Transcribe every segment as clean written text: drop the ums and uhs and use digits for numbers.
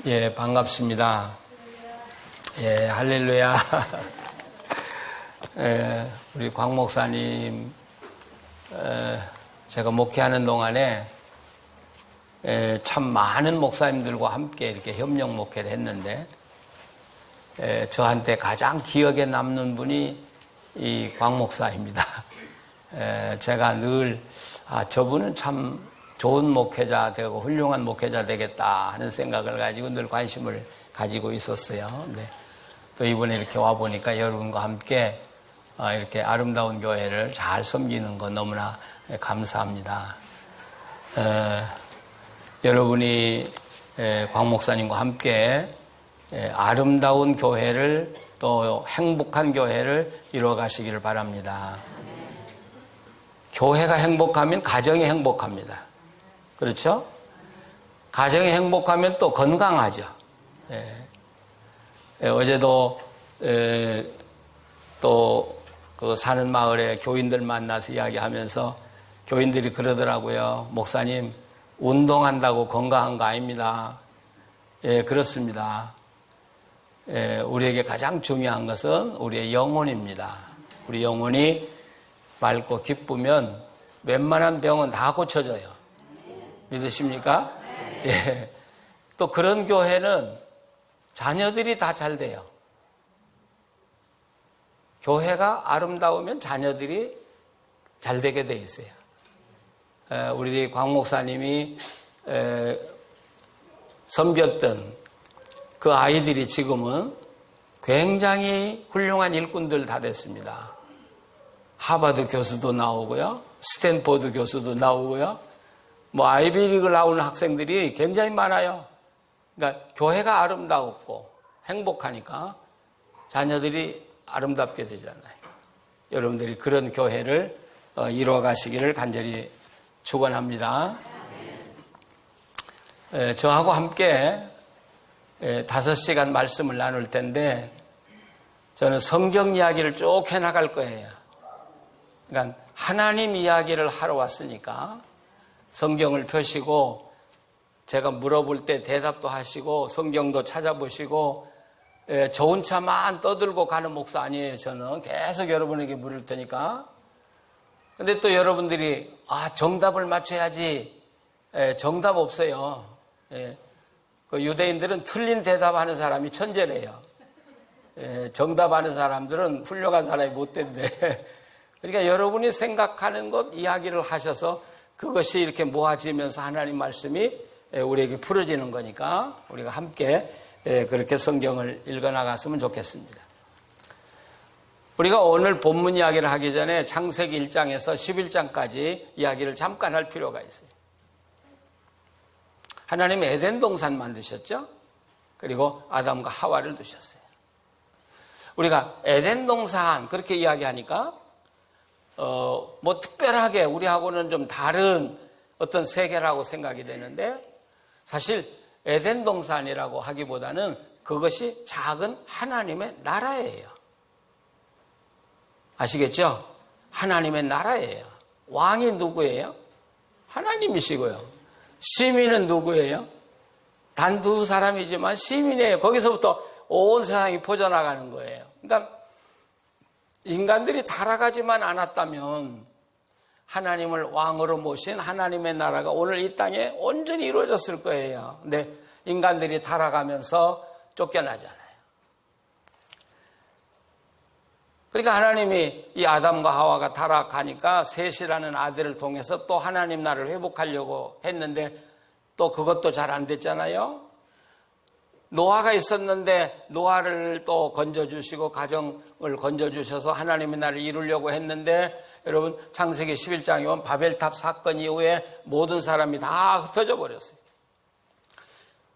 예, 반갑습니다. 예, 할렐루야. 예, 우리 광 목사님, 제가 목회하는 동안에 참 많은 목사님들과 함께 이렇게 협력 목회를 했는데, 저한테 가장 기억에 남는 분이 이 광 목사입니다. 제가 늘, 저분은 참 좋은 목회자 되고 훌륭한 목회자 되겠다 하는 생각을 가지고 늘 관심을 가지고 있었어요. 네. 또 이번에 이렇게 와보니까 여러분과 함께 이렇게 아름다운 교회를 잘 섬기는 거 너무나 감사합니다. 여러분이 광 목사님과 함께 아름다운 교회를 또 행복한 교회를 이루어가시기를 바랍니다. 교회가 행복하면 가정이 행복합니다. 그렇죠? 가정이 행복하면 또 건강하죠. 어제도 또 그 사는 마을에 교인들 만나서 이야기하면서 교인들이 그러더라고요. 목사님, 운동한다고 건강한 거 아닙니다. 예, 그렇습니다. 우리에게 가장 중요한 것은 우리의 영혼입니다. 우리 영혼이 맑고 기쁘면 웬만한 병은 다 고쳐져요. 믿으십니까? 예. 또 그런 교회는 자녀들이 다 잘 돼요. 교회가 아름다우면 자녀들이 잘 되게 돼 있어요. 우리 광 목사님이 섬겼던 그 아이들이 지금은 굉장히 훌륭한 일꾼들 다 됐습니다. 하버드 교수도 나오고요. 스탠포드 교수도 나오고요. 뭐 아이비리그 나오는 학생들이 굉장히 많아요. 그러니까 교회가 아름다웠고 행복하니까 자녀들이 아름답게 되잖아요. 여러분들이 그런 교회를 이루어 가시기를 간절히 축원합니다. 저하고 함께 5시간 말씀을 나눌 텐데 저는 성경 이야기를 쭉 해나갈 거예요. 그러니까 하나님 이야기를 하러 왔으니까 성경을 펴시고 제가 물어볼 때 대답도 하시고 성경도 찾아보시고 좋은 차만 떠들고 가는 목사 아니에요. 저는 계속 여러분에게 물을 테니까. 근데 또 여러분들이 정답을 맞춰야지. 정답 없어요. 그 유대인들은 틀린 대답하는 사람이 천재래요. 정답하는 사람들은 훌륭한 사람이 못 된대. 그러니까 여러분이 생각하는 것 이야기를 하셔서 그것이 이렇게 모아지면서 하나님 말씀이 우리에게 풀어지는 거니까 우리가 함께 그렇게 성경을 읽어나갔으면 좋겠습니다. 우리가 오늘 본문 이야기를 하기 전에 창세기 1장에서 11장까지 이야기를 잠깐 할 필요가 있어요. 하나님이 에덴 동산 만드셨죠? 그리고 아담과 하와를 두셨어요. 우리가 에덴 동산 그렇게 이야기하니까 뭐 특별하게 우리하고는 좀 다른 어떤 세계라고 생각이 되는데 사실 에덴 동산이라고 하기보다는 그것이 작은 하나님의 나라예요. 아시겠죠? 하나님의 나라예요. 왕이 누구예요? 하나님이시고요. 시민은 누구예요? 단 2사람이지만 시민이에요. 거기서부터 온 세상이 퍼져나가는 거예요. 그러니까 인간들이 타락하지만 않았다면 하나님을 왕으로 모신 하나님의 나라가 오늘 이 땅에 온전히 이루어졌을 거예요. 근데 인간들이 타락하면서 쫓겨나잖아요. 그러니까 하나님이 이 아담과 하와가 타락하니까 셋이라는 아들을 통해서 또 하나님 나라를 회복하려고 했는데 또 그것도 잘 안 됐잖아요. 노아가 있었는데 노아를 또 건져주시고 가정을 건져주셔서 하나님의 나라를 이루려고 했는데 여러분 창세기 11장에 보면 바벨탑 사건 이후에 모든 사람이 다 흩어져 버렸어요.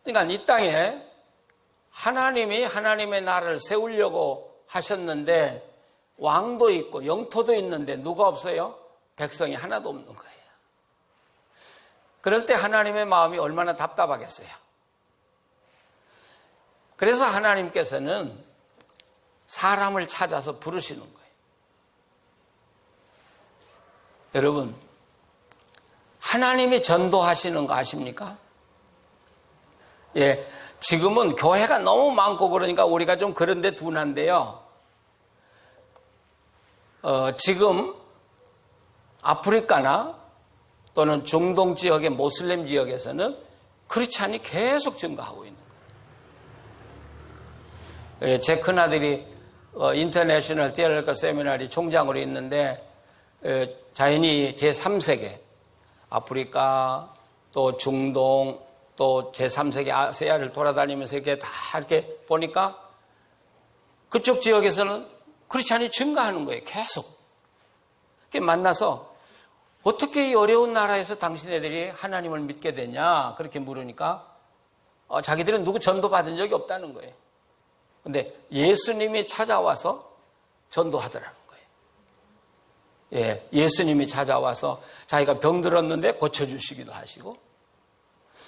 그러니까 이 땅에 하나님이 하나님의 나라를 세우려고 하셨는데 왕도 있고 영토도 있는데 누가 없어요? 백성이 하나도 없는 거예요. 그럴 때 하나님의 마음이 얼마나 답답하겠어요. 그래서 하나님께서는 사람을 찾아서 부르시는 거예요. 여러분, 하나님이 전도하시는 거 아십니까? 예, 지금은 교회가 너무 많고 그러니까 우리가 좀 그런데 둔한데요. 지금 아프리카나 또는 중동 지역의 모슬림 지역에서는 크리스찬이 계속 증가하고 있는 거예요. 제 큰아들이 인터내셔널 디얼리컬 세미나리 총장으로 있는데 자연히 제3세계 아프리카 또 중동 또 제3세계 아시아를 돌아다니면서 이렇게 다 이렇게 보니까 그쪽 지역에서는 크리스찬이 증가하는 거예요. 계속. 이렇게 만나서 어떻게 이 어려운 나라에서 당신네들이 하나님을 믿게 되냐 그렇게 물으니까 자기들은 누구 전도 받은 적이 없다는 거예요. 근데 예수님이 찾아와서 전도하더라는 거예요. 예, 예수님이 찾아와서 자기가 병들었는데 고쳐주시기도 하시고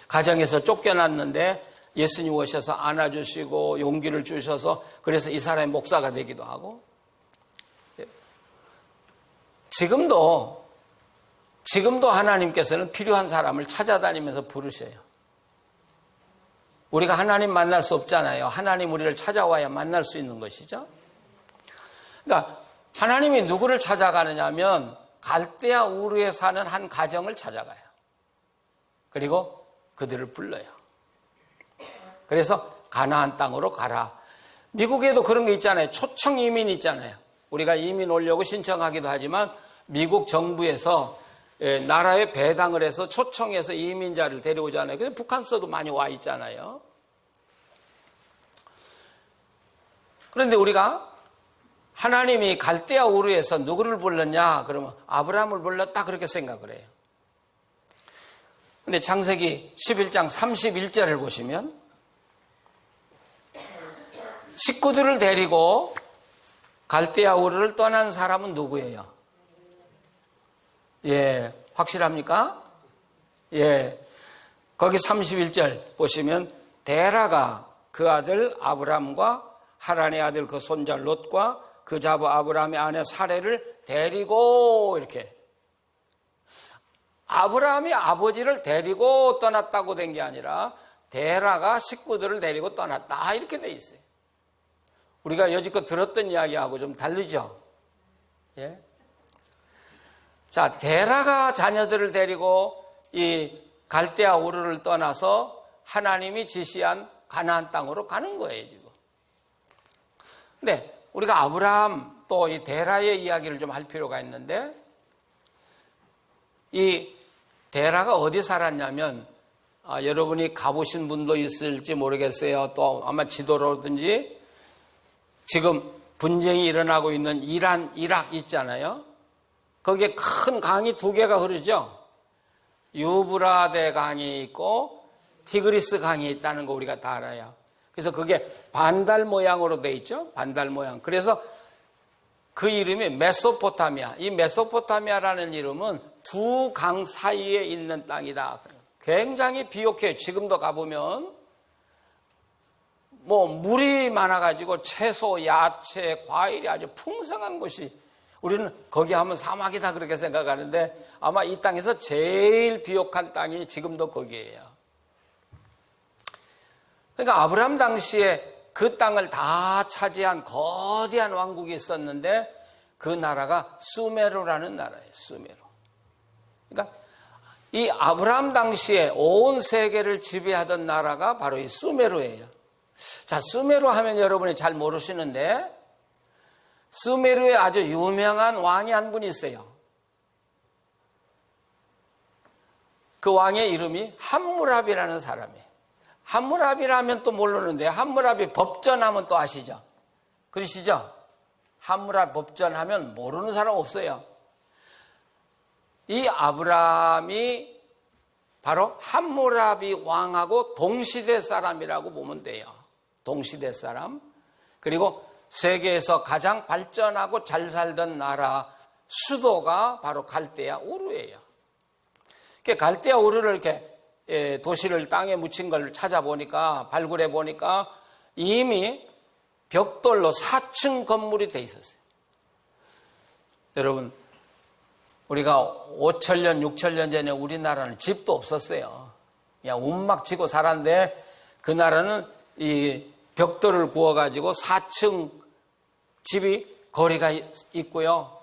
가정에서 쫓겨났는데 예수님 오셔서 안아주시고 용기를 주셔서 그래서 이 사람의 목사가 되기도 하고 지금도 하나님께서는 필요한 사람을 찾아다니면서 부르셔요. 우리가 하나님 만날 수 없잖아요. 하나님 우리를 찾아와야 만날 수 있는 것이죠. 그러니까 하나님이 누구를 찾아가느냐 하면 갈대아 우르에 사는 한 가정을 찾아가요. 그리고 그들을 불러요. 그래서 가나안 땅으로 가라. 미국에도 그런 게 있잖아요. 초청 이민 있잖아요. 우리가 이민 오려고 신청하기도 하지만 미국 정부에서 나라에 배당을 해서 초청해서 이민자를 데려오잖아요. 그래서 북한서도 많이 와 있잖아요. 그런데 우리가 하나님이 갈대아 우르에서 누구를 불렀냐? 그러면 아브라함을 불렀다 그렇게 생각을 해요. 그런데 창세기 11장 31절을 보시면 식구들을 데리고 갈대아 우르를 떠난 사람은 누구예요? 예, 확실합니까? 예. 거기 31절 보시면 데라가 그 아들 아브람과 하란의 아들 그 손자 롯과 그 자부 아브람의 아내 사레를 데리고 이렇게 아브람이 아버지를 데리고 떠났다고 된 게 아니라 데라가 식구들을 데리고 떠났다 이렇게 돼 있어요. 우리가 여지껏 들었던 이야기하고 좀 다르죠? 예. 자, 데라가 자녀들을 데리고 이 갈대아 우르를 떠나서 하나님이 지시한 가나안 땅으로 가는 거예요, 지금. 근데 우리가 아브라함 또 이 데라의 이야기를 좀 할 필요가 있는데 이 데라가 어디 살았냐면 여러분이 가보신 분도 있을지 모르겠어요. 또 아마 지도로든지 지금 분쟁이 일어나고 있는 이란, 이락 있잖아요. 거기에 큰 강이 두 개가 흐르죠. 유브라데 강이 있고 티그리스 강이 있다는 거 우리가 다 알아요. 그래서 그게 반달 모양으로 돼 있죠. 반달 모양. 그래서 그 이름이 메소포타미아. 이 메소포타미아라는 이름은 두 강 사이에 있는 땅이다. 굉장히 비옥해요. 지금도 가보면 뭐 물이 많아가지고 채소, 야채, 과일이 아주 풍성한 곳이 우리는 거기 하면 사막이다 그렇게 생각하는데 아마 이 땅에서 제일 비옥한 땅이 지금도 거기예요. 그러니까 아브라함 당시에 그 땅을 다 차지한 거대한 왕국이 있었는데 그 나라가 수메르라는 나라예요. 수메르. 그러니까 이 아브라함 당시에 온 세계를 지배하던 나라가 바로 이 수메르예요. 자, 수메르 하면 여러분이 잘 모르시는데 수메르에 아주 유명한 왕이 한 분이 있어요. 그 왕의 이름이 함무라비라는 사람이에요. 함무라비라면 또 모르는데 함무라비 법전하면 또 아시죠? 그러시죠? 함무라비 법전하면 모르는 사람 없어요. 이 아브라함이 바로 함무라비 왕하고 동시대 사람이라고 보면 돼요. 동시대 사람. 그리고 세계에서 가장 발전하고 잘 살던 나라 수도가 바로 갈대아 우르예요. 갈대아 우르를 이렇게 도시를 땅에 묻힌 걸 찾아보니까 발굴해 보니까 이미 벽돌로 4층 건물이 돼 있었어요. 여러분, 우리가 5,000년, 6,000년 전에 우리나라는 집도 없었어요. 그냥 움막 지고 살았는데 그 나라는 이 벽돌을 구워가지고 4층 집이 거리가 있고요.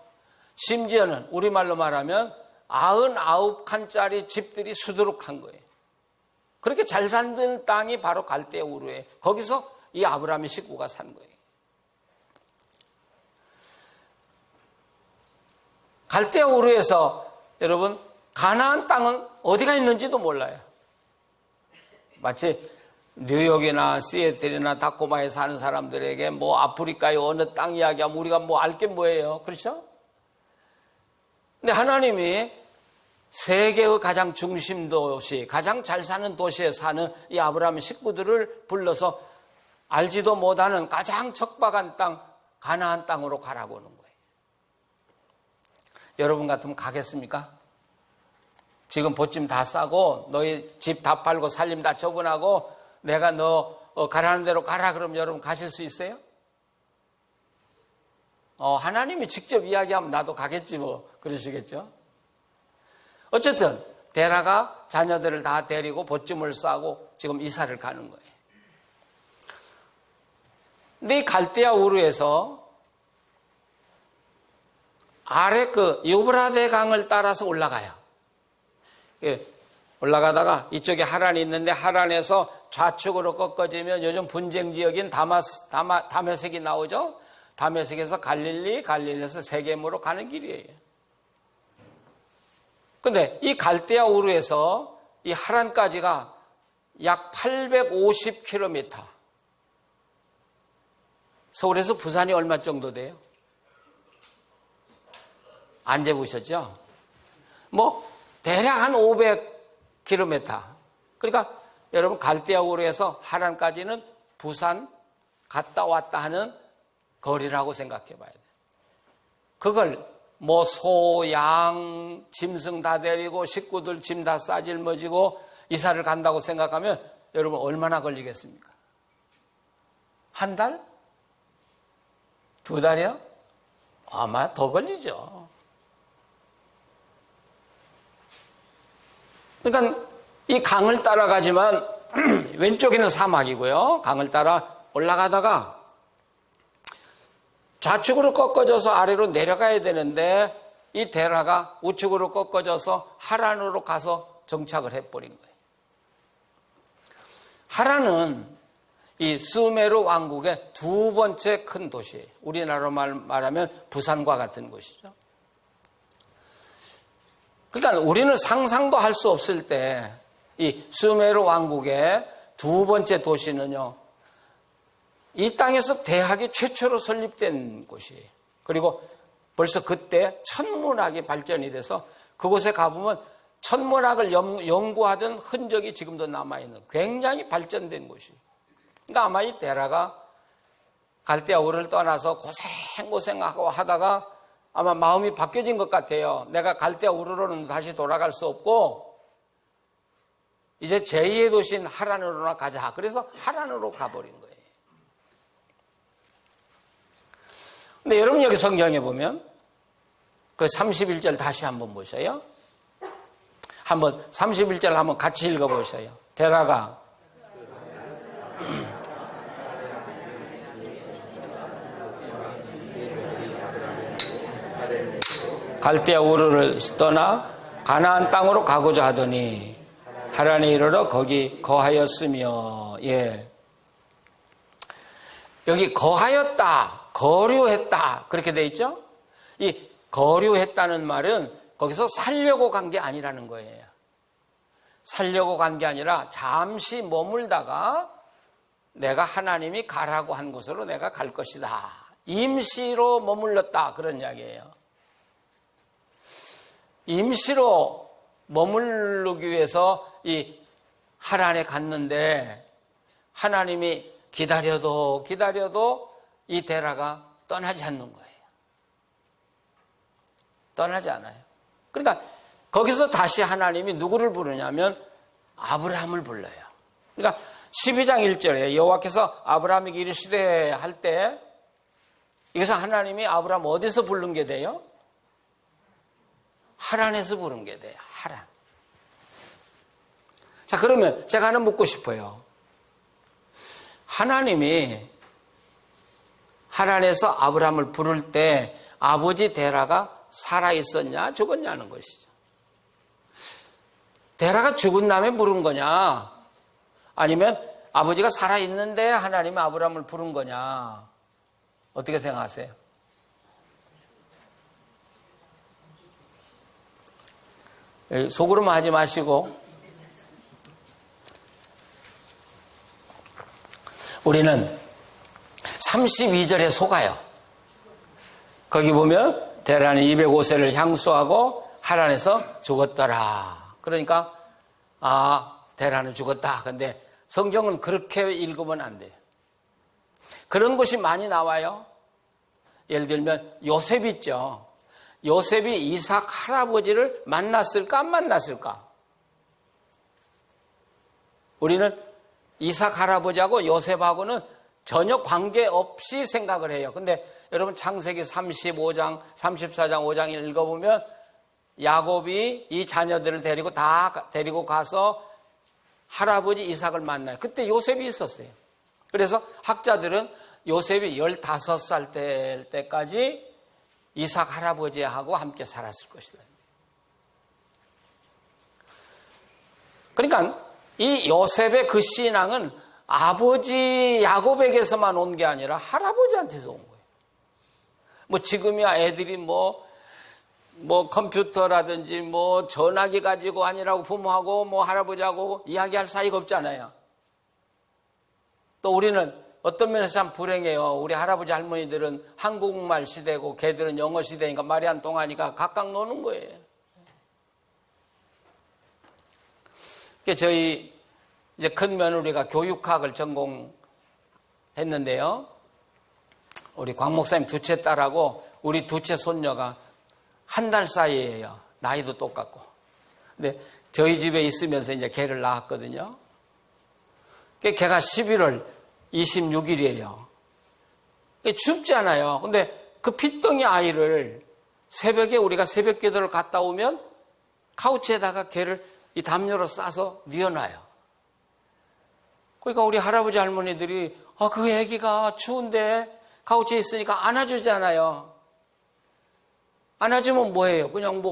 심지어는 우리말로 말하면 99칸짜리 집들이 수두룩한 거예요. 그렇게 잘 사는 땅이 바로 갈대아 우르에, 거기서 이 아브라함의 식구가 산 거예요. 갈대아 우르에서 여러분 가나안 땅은 어디가 있는지도 몰라요. 마치 뉴욕이나 시애틀이나 다코마에 사는 사람들에게 뭐 아프리카의 어느 땅 이야기하면 우리가 뭐 알 게 뭐예요? 그렇죠? 근데 하나님이 세계의 가장 중심 도시, 가장 잘 사는 도시에 사는 이 아브라함의 식구들을 불러서 알지도 못하는 가장 척박한 땅, 가나안 땅으로 가라고 하는 거예요. 여러분 같으면 가겠습니까? 지금 보찜 다 싸고 너희 집 다 팔고 살림 다 처분하고 내가 너 가라는 대로 가라 그러면 여러분 가실 수 있어요? 하나님이 직접 이야기하면 나도 가겠지 뭐 그러시겠죠? 어쨌든 데라가 자녀들을 다 데리고 보찜을 싸고 지금 이사를 가는 거예요. 근데 이 갈대아 우르에서 아래 그 유브라데 강을 따라서 올라가요. 예, 올라가다가 이쪽에 하란이 있는데 하란에서 좌측으로 꺾어지면 요즘 분쟁 지역인 다메섹이 나오죠. 다메섹에서 갈릴리에서 세겜으로 가는 길이에요. 근데 이 갈대아 우르에서 이 하란까지가 약 850km. 서울에서 부산이 얼마 정도 돼요? 안 재보셨죠? 뭐 대략 한 500km. 그러니까 여러분 갈대아 우르에서 하란까지는 부산 갔다 왔다 하는 거리라고 생각해 봐야 돼요. 그걸 뭐 소, 양, 짐승 다 데리고 식구들 짐 다 싸질머지고 이사를 간다고 생각하면 여러분 얼마나 걸리겠습니까? 한 달? 2달이요? 아마 더 걸리죠. 그러니까 이 강을 따라가지만 왼쪽에는 사막이고요. 강을 따라 올라가다가 좌측으로 꺾어져서 아래로 내려가야 되는데 이 데라가 우측으로 꺾어져서 하란으로 가서 정착을 해버린 거예요. 하란은 이 수메르 왕국의 두 번째 큰 도시예요. 우리나라로 말하면 부산과 같은 곳이죠. 그러니까 우리는 상상도 할 수 없을 때 이 수메르 왕국의 두 번째 도시는요, 이 땅에서 대학이 최초로 설립된 곳이에요. 그리고 벌써 그때 천문학이 발전이 돼서 그곳에 가보면 천문학을 연구하던 흔적이 지금도 남아있는 굉장히 발전된 곳이에요. 그러니까 아마 이 데라가 갈대아 우르를 떠나서 고생하고 하다가 아마 마음이 바뀌어진 것 같아요. 내가 갈대아 우르로는 다시 돌아갈 수 없고 이제 제2의 도시인 하란으로나 가자. 그래서 하란으로 가버린 거예요. 근데 여러분 여기 성경에 보면 그 31절 다시 한번 보셔요. 한번 31절 한번 같이 읽어보셔요. 데라가 갈대아 우르를 떠나 가나안 땅으로 가고자 하더니 하란에 이르러 거기 거하였으며, 예, 여기 거하였다, 거류했다 그렇게 돼 있죠. 이 거류했다는 말은 거기서 살려고 간 게 아니라는 거예요. 살려고 간 게 아니라 잠시 머물다가 내가 하나님이 가라고 한 곳으로 내가 갈 것이다. 임시로 머물렀다 그런 이야기예요. 임시로 머무르기 위해서 이 하란에 갔는데 하나님이 기다려도 이 데라가 떠나지 않는 거예요. 떠나지 않아요. 그러니까 거기서 다시 하나님이 누구를 부르냐면 아브라함을 불러요. 그러니까 12장 1절에 여호와께서 아브라함에게 이르시되 할 때 여기서 하나님이 아브라함 어디서 부른 게 돼요? 하란에서 부른 게 돼요. 하란. 자, 그러면 제가 하나 묻고 싶어요. 하나님이 하란에서 아브라함을 부를 때 아버지 데라가 살아있었냐 죽었냐는 것이죠. 데라가 죽은 다음에 부른 거냐, 아니면 아버지가 살아있는데 하나님이 아브라함을 부른 거냐, 어떻게 생각하세요? 속으로만 하지 마시고, 우리는 32절에 속아요. 거기 보면 데라는 205세를 향수하고 하란에서 죽었더라. 그러니까 데라는 죽었다. 근데 성경은 그렇게 읽으면 안 돼요. 그런 것이 많이 나와요. 예를 들면 요셉 있죠. 요셉이 이삭 할아버지를 만났을까 안 만났을까? 우리는 이삭 할아버지하고 요셉하고는 전혀 관계없이 생각을 해요. 근데 여러분 창세기 35장, 34장, 5장 읽어보면 야곱이 이 자녀들을 데리고 가서 할아버지 이삭을 만나요. 그때 요셉이 있었어요. 그래서 학자들은 요셉이 15살 될 때까지 이삭 할아버지하고 함께 살았을 것이다. 그러니까 이 요셉의 그 신앙은 아버지 야곱에게서만 온 게 아니라 할아버지한테서 온 거예요. 뭐 지금이야 애들이 뭐 컴퓨터라든지 전화기 가지고 아니라고 부모하고 할아버지하고 이야기할 사이가 없잖아요. 또 우리는 어떤 면에서 참 불행해요. 우리 할아버지 할머니들은 한국말 시대고 걔들은 영어 시대니까 말이 안 통하니까 각각 노는 거예요. 저희 이제 큰 며느리가 교육학을 전공했는데요. 우리 광 목사님 둘째 딸하고 우리 둘째 손녀가 한 달 사이예요. 나이도 똑같고. 근데 저희 집에 있으면서 이제 걔를 낳았거든요. 걔가 11월 26일이에요. 춥잖아요. 근데 그 핏덩이 아이를 새벽에 우리가 새벽 기도를 갔다 오면 카우치에다가 걔를 이 담요로 싸서 뉘어놔요. 그러니까 우리 할아버지 할머니들이 그 애기가 추운데 카우치에 있으니까 안아주잖아요. 안아주면 뭐예요? 그냥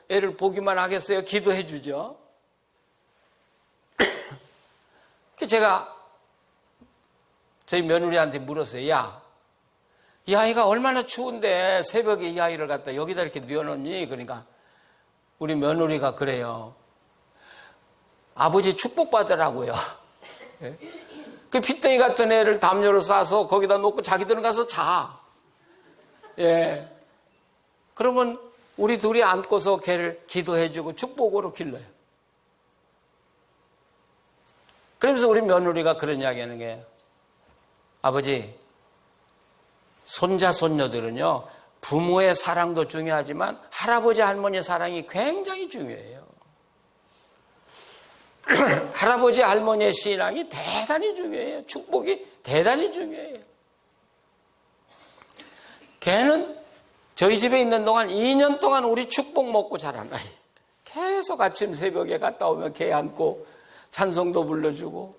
애를 보기만 하겠어요? 기도해 주죠. 제가 저희 며느리한테 물었어요. 야, 이 아이가 얼마나 추운데 새벽에 이 아이를 갖다 여기다 이렇게 뉘어놓니? 그러니까 우리 며느리가 그래요. 아버지 축복받으라고요. 그 핏덩이 같은 애를 담요로 싸서 거기다 놓고 자기들은 가서 자. 예. 그러면 우리 둘이 안고서 걔를 기도해주고 축복으로 길러요. 그러면서 우리 며느리가 그런 이야기 하는 게, 아버지, 손자, 손녀들은요, 부모의 사랑도 중요하지만 할아버지, 할머니 사랑이 굉장히 중요해요. 할아버지, 할머니의 신앙이 대단히 중요해요. 축복이 대단히 중요해요. 걔는 저희 집에 있는 동안 2년 동안 우리 축복 먹고 자란 아이. 계속 아침 새벽에 갔다 오면 걔 안고 찬송도 불러주고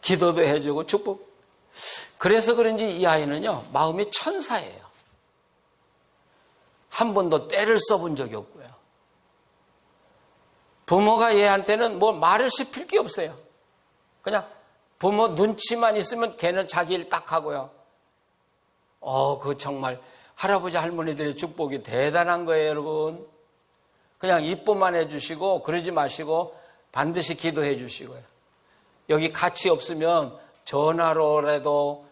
기도도 해주고 축복. 그래서 그런지 이 아이는요, 마음이 천사예요. 한 번도 때를 써본 적이 없고요. 부모가 얘한테는 말을 씹힐 게 없어요. 그냥 부모 눈치만 있으면 걔는 자기 일 딱 하고요. 그 정말 할아버지 할머니들의 축복이 대단한 거예요, 여러분. 그냥 이뻐만 해주시고 그러지 마시고 반드시 기도해 주시고요. 여기 같이 없으면 전화로라도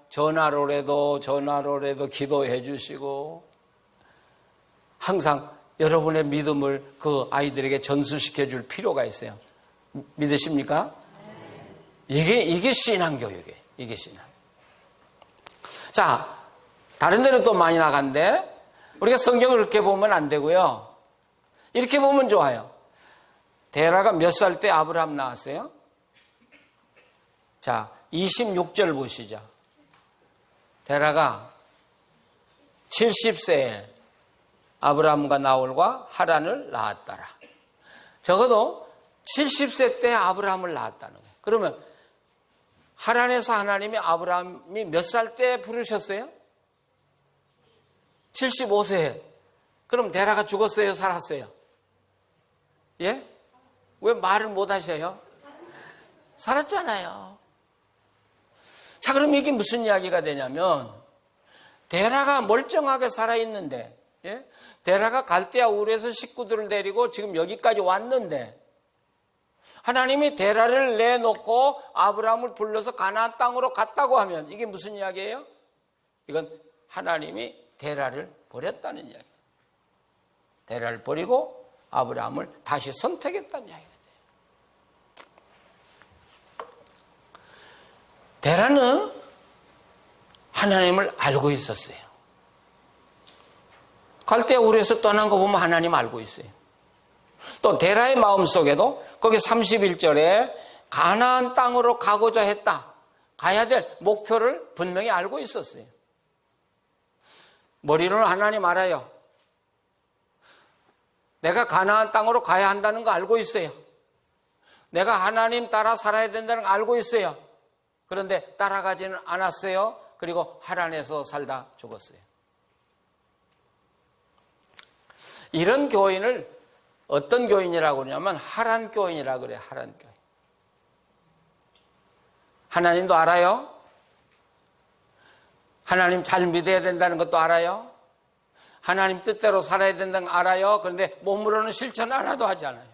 기도해 주시고 항상 여러분의 믿음을 그 아이들에게 전수시켜 줄 필요가 있어요. 믿으십니까? 이게 신앙교육이에요. 이게 신앙. 자, 다른 데로 또 많이 나간데 우리가 성경을 그렇게 보면 안 되고요. 이렇게 보면 좋아요. 데라가 몇 살 때 아브라함 낳았어요? 자, 26절 보시죠. 데라가 70세에 아브라함과 나홀과 하란을 낳았더라. 적어도 70세 때 아브라함을 낳았다는 거예요. 그러면 하란에서 하나님이 아브라함이 몇 살 때 부르셨어요? 75세. 그럼 데라가 죽었어요? 살았어요? 예? 왜 말을 못 하셔요? 살았잖아요. 자, 그럼 이게 무슨 이야기가 되냐면, 데라가 멀쩡하게 살아있는데, 예? 데라가 갈대아 우르에서 식구들을 데리고 지금 여기까지 왔는데, 하나님이 데라를 내놓고 아브라함을 불러서 가나안 땅으로 갔다고 하면 이게 무슨 이야기예요? 이건 하나님이 데라를 버렸다는 이야기예요. 데라를 버리고 아브라함을 다시 선택했다는 이야기예요. 데라는 하나님을 알고 있었어요. 갈대아 우르에서 떠난 거 보면 하나님 알고 있어요. 또 데라의 마음속에도 거기 31절에 가나안 땅으로 가고자 했다. 가야 될 목표를 분명히 알고 있었어요. 머리로는 하나님 알아요. 내가 가나안 땅으로 가야 한다는 거 알고 있어요. 내가 하나님 따라 살아야 된다는 거 알고 있어요. 그런데 따라가지는 않았어요. 그리고 하란에서 살다 죽었어요. 이런 교인을 어떤 교인이라고 그러냐면 하란 교인이라고 그래요. 하란 교인. 하나님도 알아요. 하나님 잘 믿어야 된다는 것도 알아요. 하나님 뜻대로 살아야 된다는 거 알아요. 그런데 몸으로는 실천 하나도 하지 않아요.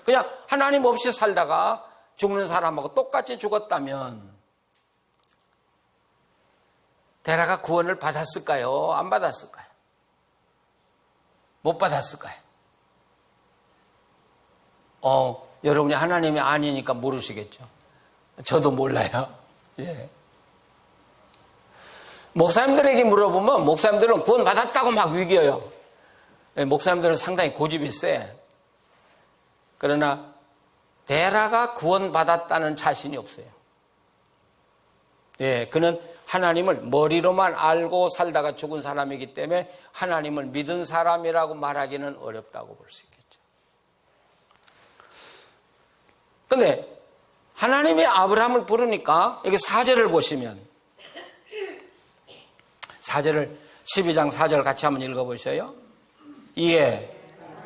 그냥 하나님 없이 살다가 죽는 사람하고 똑같이 죽었다면 데라가 구원을 받았을까요? 안 받았을까요? 못 받았을까요? 여러분이 하나님이 아니니까 모르시겠죠. 저도 몰라요. 예. 목사님들에게 물어보면 목사님들은 구원 받았다고 막 위기어요. 예, 목사님들은 상당히 고집이 세. 그러나 데라가 구원 받았다는 자신이 없어요. 예, 그는 하나님을 머리로만 알고 살다가 죽은 사람이기 때문에 하나님을 믿은 사람이라고 말하기는 어렵다고 볼 수 있겠죠. 그런데 하나님이 아브라함을 부르니까 여기 4절을 보시면 4절을 12장 4절 같이 한번 읽어보셔요. 이에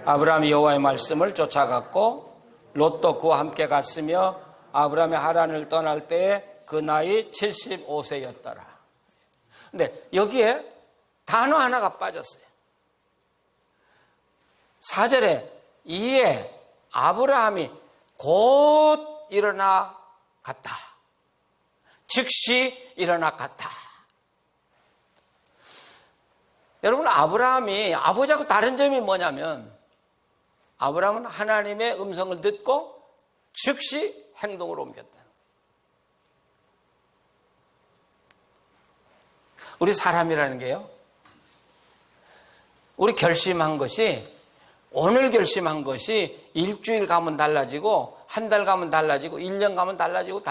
아브라함이 여호와의 말씀을 쫓아갔고 롯도 그와 함께 갔으며 아브라함이 하란을 떠날 때에 그 나이 75세였더라. 근데 여기에 단어 하나가 빠졌어요. 4절에 이에 아브라함이 곧 일어나 갔다. 즉시 일어나 갔다. 여러분, 아브라함이 아버지하고 다른 점이 뭐냐면 아브라함은 하나님의 음성을 듣고 즉시 행동으로 옮겼다. 우리 사람이라는 게요, 우리 결심한 것이, 오늘 결심한 것이 일주일 가면 달라지고, 한 달 가면 달라지고, 1년 가면 달라져요.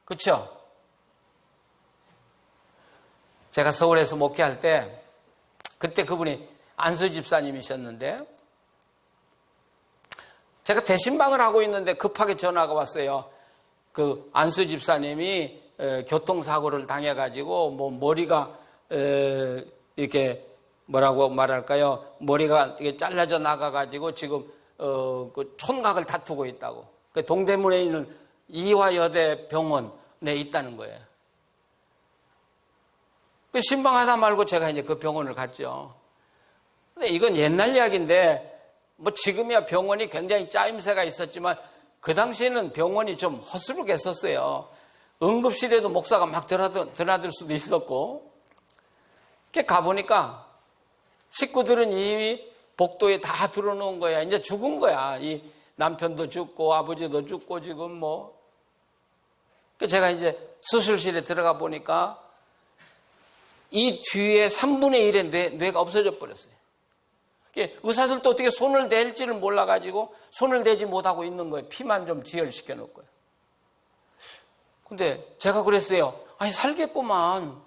그렇죠? 제가 서울에서 목회할 때, 그때 그분이 안수 집사님이셨는데, 제가 대신방을 하고 있는데 급하게 전화가 왔어요. 그 안수 집사님이 교통사고를 당해가지고 뭐 머리가 이렇게 뭐라고 말할까요? 머리가 이렇게 잘라져 나가가지고 지금 그 촌각을 다투고 있다고. 그 동대문에 있는 이화여대 병원에 있다는 거예요. 그 신방하다 말고 제가 이제 그 병원을 갔죠. 근데 이건 옛날 이야기인데 뭐 지금이야 병원이 굉장히 짜임새가 있었지만 그 당시에는 병원이 좀 허술하겠었어요. 응급실에도 목사가 막 드나들 수도 있었고. 가보니까 식구들은 이미 복도에 다 들어놓은 거야. 이제 죽은 거야. 이 남편도 죽고 아버지도 죽고 지금 뭐. 제가 이제 수술실에 들어가 보니까 이 뒤에 3분의 1의 뇌가 없어져 버렸어요. 의사들도 어떻게 손을 댈지를 몰라가지고 손을 대지 못하고 있는 거예요. 피만 좀 지혈시켜 놓고요. 근데 제가 그랬어요. 아니, 살겠구만.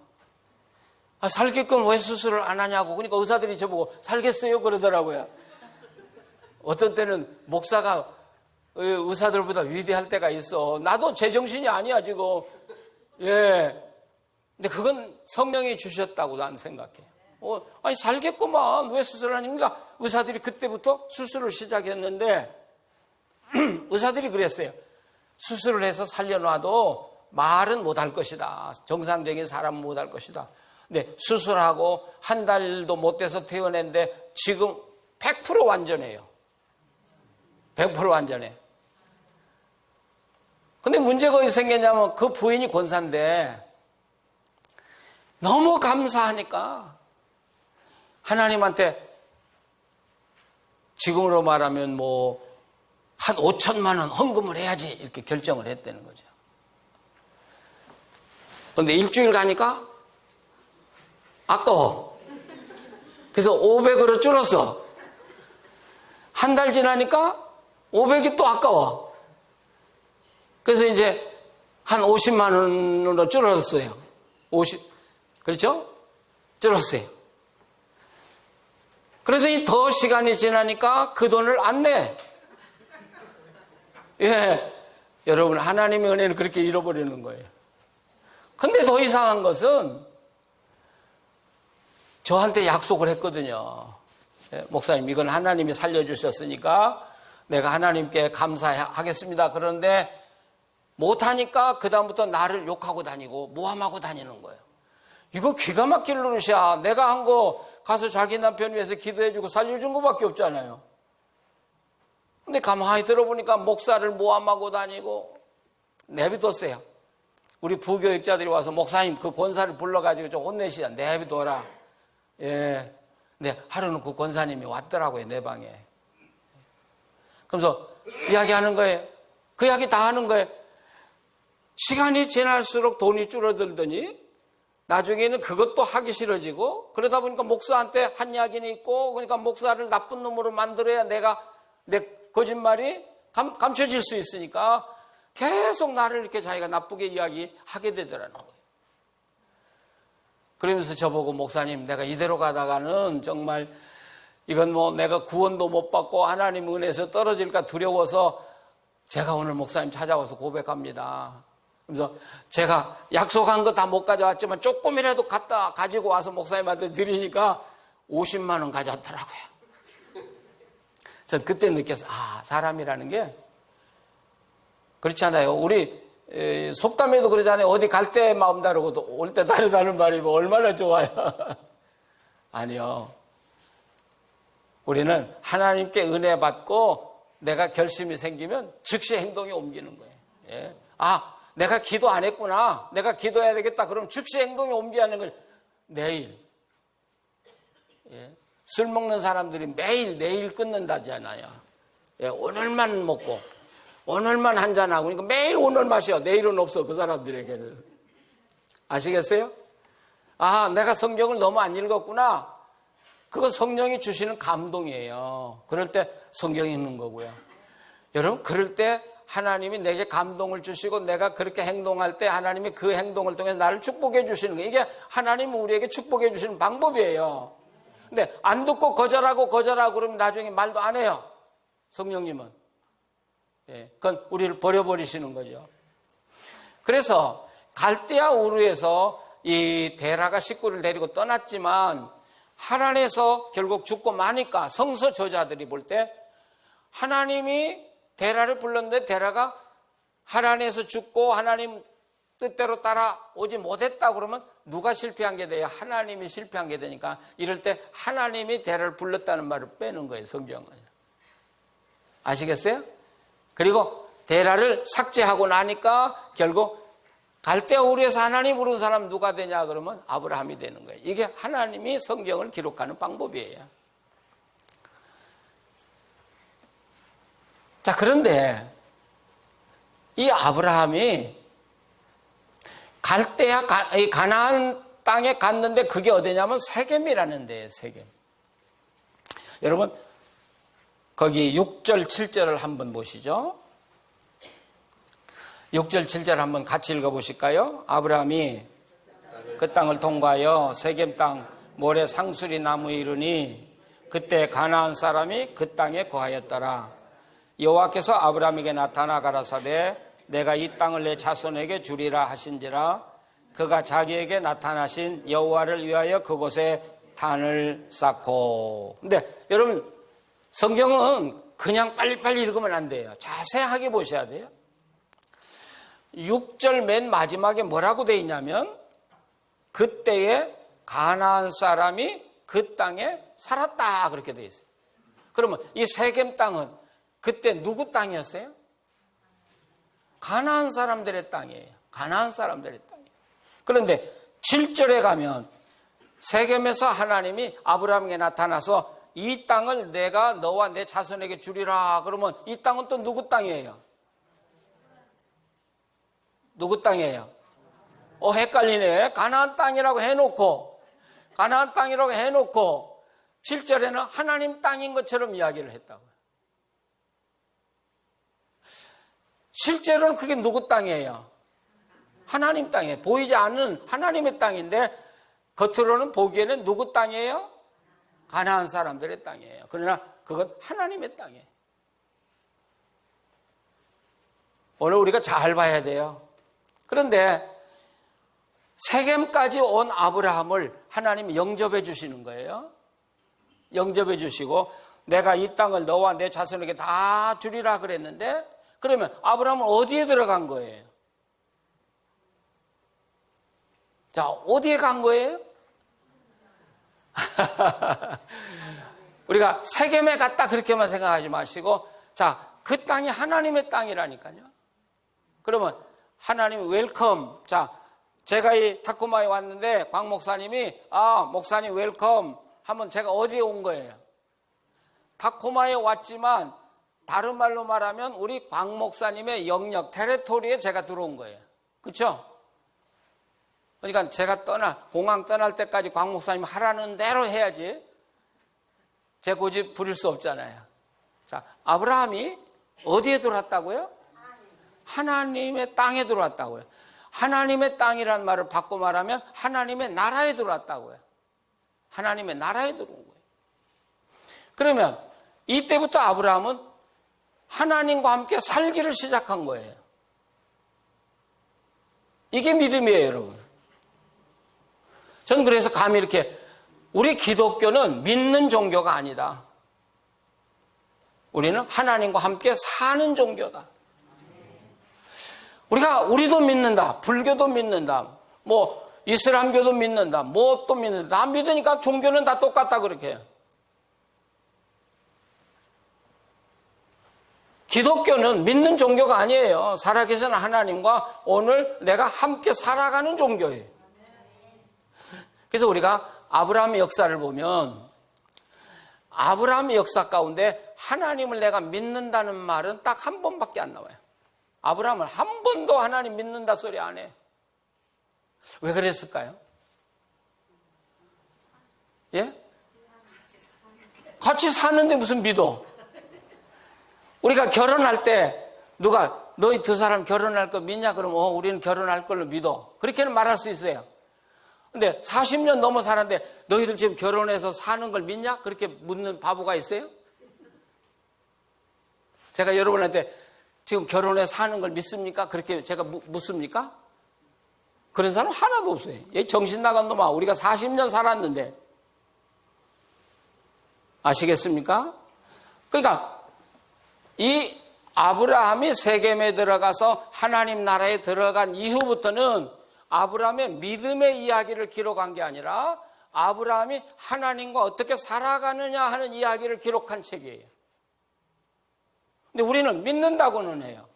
살겠구만 왜 수술을 안 하냐고. 그러니까 의사들이 저보고 살겠어요 그러더라고요. 어떤 때는 목사가 의사들보다 위대할 때가 있어. 나도 제정신이 아니야, 지금. 예. 근데 그건 성령이 주셨다고 난 생각해. 아니, 살겠구만. 왜 수술을 하십니까? 의사들이 그때부터 수술을 시작했는데, 의사들이 그랬어요. 수술을 해서 살려놔도 말은 못할 것이다. 정상적인 사람은 못할 것이다. 근데 수술하고 한 달도 못 돼서 퇴원했는데 지금 100% 완전해요. 100% 완전해. 근데 문제가 어디 생겼냐면 그 부인이 권사인데 너무 감사하니까 하나님한테 지금으로 말하면 한 5천만 원 헌금을 해야지 이렇게 결정을 했다는 거죠. 그런데 일주일 가니까 아까워. 그래서 500으로 줄었어. 한 달 지나니까 500이 또 아까워. 그래서 이제 한 50만 원으로 줄었어요. 그렇죠? 줄었어요. 그래서 더 시간이 지나니까 그 돈을 안 내. 예. 여러분, 하나님의 은혜는 그렇게 잃어버리는 거예요. 근데 더 이상한 것은 저한테 약속을 했거든요. 예, 목사님, 이건 하나님이 살려주셨으니까 내가 하나님께 감사하겠습니다. 그런데 못하니까 그다음부터 나를 욕하고 다니고 모함하고 다니는 거예요. 이거 기가 막힐 노릇이야. 내가 한 거 가서 자기 남편 위해서 기도해주고 살려준 것밖에 없잖아요. 근데 가만히 들어보니까 목사를 모함하고 다니고 내비뒀어요. 우리 부교육자들이 와서 목사님 그 권사를 불러가지고 좀 혼내시자. 내비둬라. 예. 근데 하루는 그 권사님이 왔더라고요, 내 방에. 그러면서 이야기하는 거예요. 그 이야기 다 하는 거예요. 시간이 지날수록 돈이 줄어들더니 나중에는 그것도 하기 싫어지고 그러다 보니까 목사한테 한 이야기는 있고 그러니까 목사를 나쁜 놈으로 만들어야 내 거짓말이 감춰질 수 있으니까 계속 나를 이렇게 자기가 나쁘게 이야기하게 되더라는 거예요. 그러면서 저보고 목사님 내가 이대로 가다가는 정말 이건 내가 구원도 못 받고 하나님 은혜에서 떨어질까 두려워서 제가 오늘 목사님 찾아와서 고백합니다. 그래서 제가 약속한 거 다 못 가져왔지만 조금이라도 가지고 와서 목사님한테 드리니까 50만 원 가져왔더라고요. 전 그때 느꼈어요. 사람이라는 게 그렇지 않아요. 우리 속담에도 그러잖아요. 어디 갈 때 마음 다르고 올 때 다르다는 말이 얼마나 좋아요. 아니요. 우리는 하나님께 은혜 받고 내가 결심이 생기면 즉시 행동에 옮기는 거예요. 예. 내가 기도 안 했구나. 내가 기도해야 되겠다. 그럼 즉시 행동에 옮기는 걸 내일. 예. 술 먹는 사람들이 매일 내일 끊는다잖아요. 예. 오늘만 먹고 오늘만 한잔하고 그러니까 매일 오늘 마셔. 내일은 없어. 그 사람들에게는. 아시겠어요? 내가 성경을 너무 안 읽었구나. 그건 성령이 주시는 감동이에요. 그럴 때 성경이 있는 거고요. 여러분, 그럴 때 하나님이 내게 감동을 주시고 내가 그렇게 행동할 때 하나님이 그 행동을 통해서 나를 축복해 주시는 거예요. 이게 하나님이 우리에게 축복해 주시는 방법이에요. 근데 안 듣고 거절하고 그러면 나중에 말도 안 해요. 성령님은. 예, 그건 우리를 버려버리시는 거죠. 그래서 갈대아 우르에서 이 데라가 식구를 데리고 떠났지만 하란에서 결국 죽고 마니까 성서 저자들이 볼 때 하나님이 데라를 불렀는데 데라가 하란에서 죽고 하나님 뜻대로 따라오지 못했다 그러면 누가 실패한 게 돼요? 하나님이 실패한 게 되니까 이럴 때 하나님이 데라를 불렀다는 말을 빼는 거예요, 성경은. 아시겠어요? 그리고 데라를 삭제하고 나니까 결국 갈대아 우르에서 하나님 부른 사람 누가 되냐 그러면 아브라함이 되는 거예요. 이게 하나님이 성경을 기록하는 방법이에요. 자, 그런데 이 아브라함이 갈대아 가나안 땅에 갔는데 그게 어디냐면 세겜이라는 데예요. 세겜. 여러분 거기 6절 7절을 한번 보시죠. 6절 7절 한번 같이 읽어보실까요? 아브라함이 그 땅을 통과하여 세겜 땅 모래 상수리 나무에 이르니 그때 가나안 사람이 그 땅에 거하였더라. 여호와께서 아브라함에게 나타나 가라사대 내가 이 땅을 내 자손에게 주리라 하신지라 그가 자기에게 나타나신 여호와를 위하여 그곳에 단을 쌓고. 근데 여러분 성경은 그냥 빨리빨리 읽으면 안 돼요. 자세하게 보셔야 돼요. 6절 맨 마지막에 뭐라고 돼 있냐면 그때에 가나안 사람이 그 땅에 살았다 그렇게 돼 있어요. 그러면 이 세겜 땅은 그때 누구 땅이었어요? 가나안 사람들의 땅이에요. 가나안 사람들의 땅이에요. 그런데 7절에 가면 세겜에서 하나님이 아브라함에게 나타나서 이 땅을 내가 너와 내 자손에게 주리라. 그러면 이 땅은 또 누구 땅이에요? 누구 땅이에요? 헷갈리네. 가나안 땅이라고 해놓고 7절에는 하나님 땅인 것처럼 이야기를 했다고요. 실제로는 그게 누구 땅이에요? 하나님 땅이에요. 보이지 않는 하나님의 땅인데 겉으로는 보기에는 누구 땅이에요? 가나안 사람들의 땅이에요. 그러나 그건 하나님의 땅이에요. 오늘 우리가 잘 봐야 돼요. 그런데 세겜까지 온 아브라함을 하나님이 영접해 주시는 거예요. 영접해 주시고 내가 이 땅을 너와 내 자손에게 다 주리라 그랬는데 그러면 아브라함은 어디에 들어간 거예요? 자, 어디에 간 거예요? 우리가 세겜에 갔다 그렇게만 생각하지 마시고 자, 그 땅이 하나님의 땅이라니까요. 그러면 하나님 웰컴. 자, 제가 이 타코마에 왔는데 광 목사님이 목사님 웰컴 하면 제가 어디에 온 거예요? 타코마에 왔지만 다른 말로 말하면 우리 광 목사님의 영역 테리토리에 제가 들어온 거예요. 그렇죠? 그러니까 제가 공항 떠날 때까지 광 목사님 하라는 대로 해야지 제 고집 부릴 수 없잖아요. 자, 아브라함이 어디에 들어왔다고요? 하나님의 땅에 들어왔다고요. 하나님의 땅이라는 말을 바꿔 말하면 하나님의 나라에 들어왔다고요. 하나님의 나라에 들어온 거예요. 그러면 이때부터 아브라함은 하나님과 함께 살기를 시작한 거예요. 이게 믿음이에요, 여러분. 저는 그래서 감히 이렇게 우리 기독교는 믿는 종교가 아니다. 우리는 하나님과 함께 사는 종교다. 우리도 믿는다. 불교도 믿는다. 이슬람교도 믿는다. 또 믿는다. 다 믿으니까 종교는 다 똑같다 그렇게 해요. 기독교는 믿는 종교가 아니에요. 살아계신 하나님과 오늘 내가 함께 살아가는 종교예요. 그래서 우리가 아브라함의 역사를 보면 아브라함의 역사 가운데 하나님을 내가 믿는다는 말은 딱 한 번밖에 안 나와요. 아브라함은 한 번도 하나님 믿는다 소리 안 해. 왜 그랬을까요? 예? 같이 사는데 무슨 믿어? 우리가 결혼할 때 누가 너희 두 사람 결혼할 거 믿냐? 그러면 우리는 결혼할 걸로 믿어. 그렇게는 말할 수 있어요. 근데 40년 넘어 살았는데 너희들 지금 결혼해서 사는 걸 믿냐? 그렇게 묻는 바보가 있어요? 제가 여러분한테 지금 결혼해서 사는 걸 믿습니까? 그렇게 제가 묻습니까? 그런 사람 하나도 없어요. 정신 나간 놈아, 우리가 40년 살았는데. 아시겠습니까? 그러니까 이 아브라함이 세겜에 들어가서 하나님 나라에 들어간 이후부터는 아브라함의 믿음의 이야기를 기록한 게 아니라 아브라함이 하나님과 어떻게 살아가느냐 하는 이야기를 기록한 책이에요. 근데 우리는 믿는다고는 해요.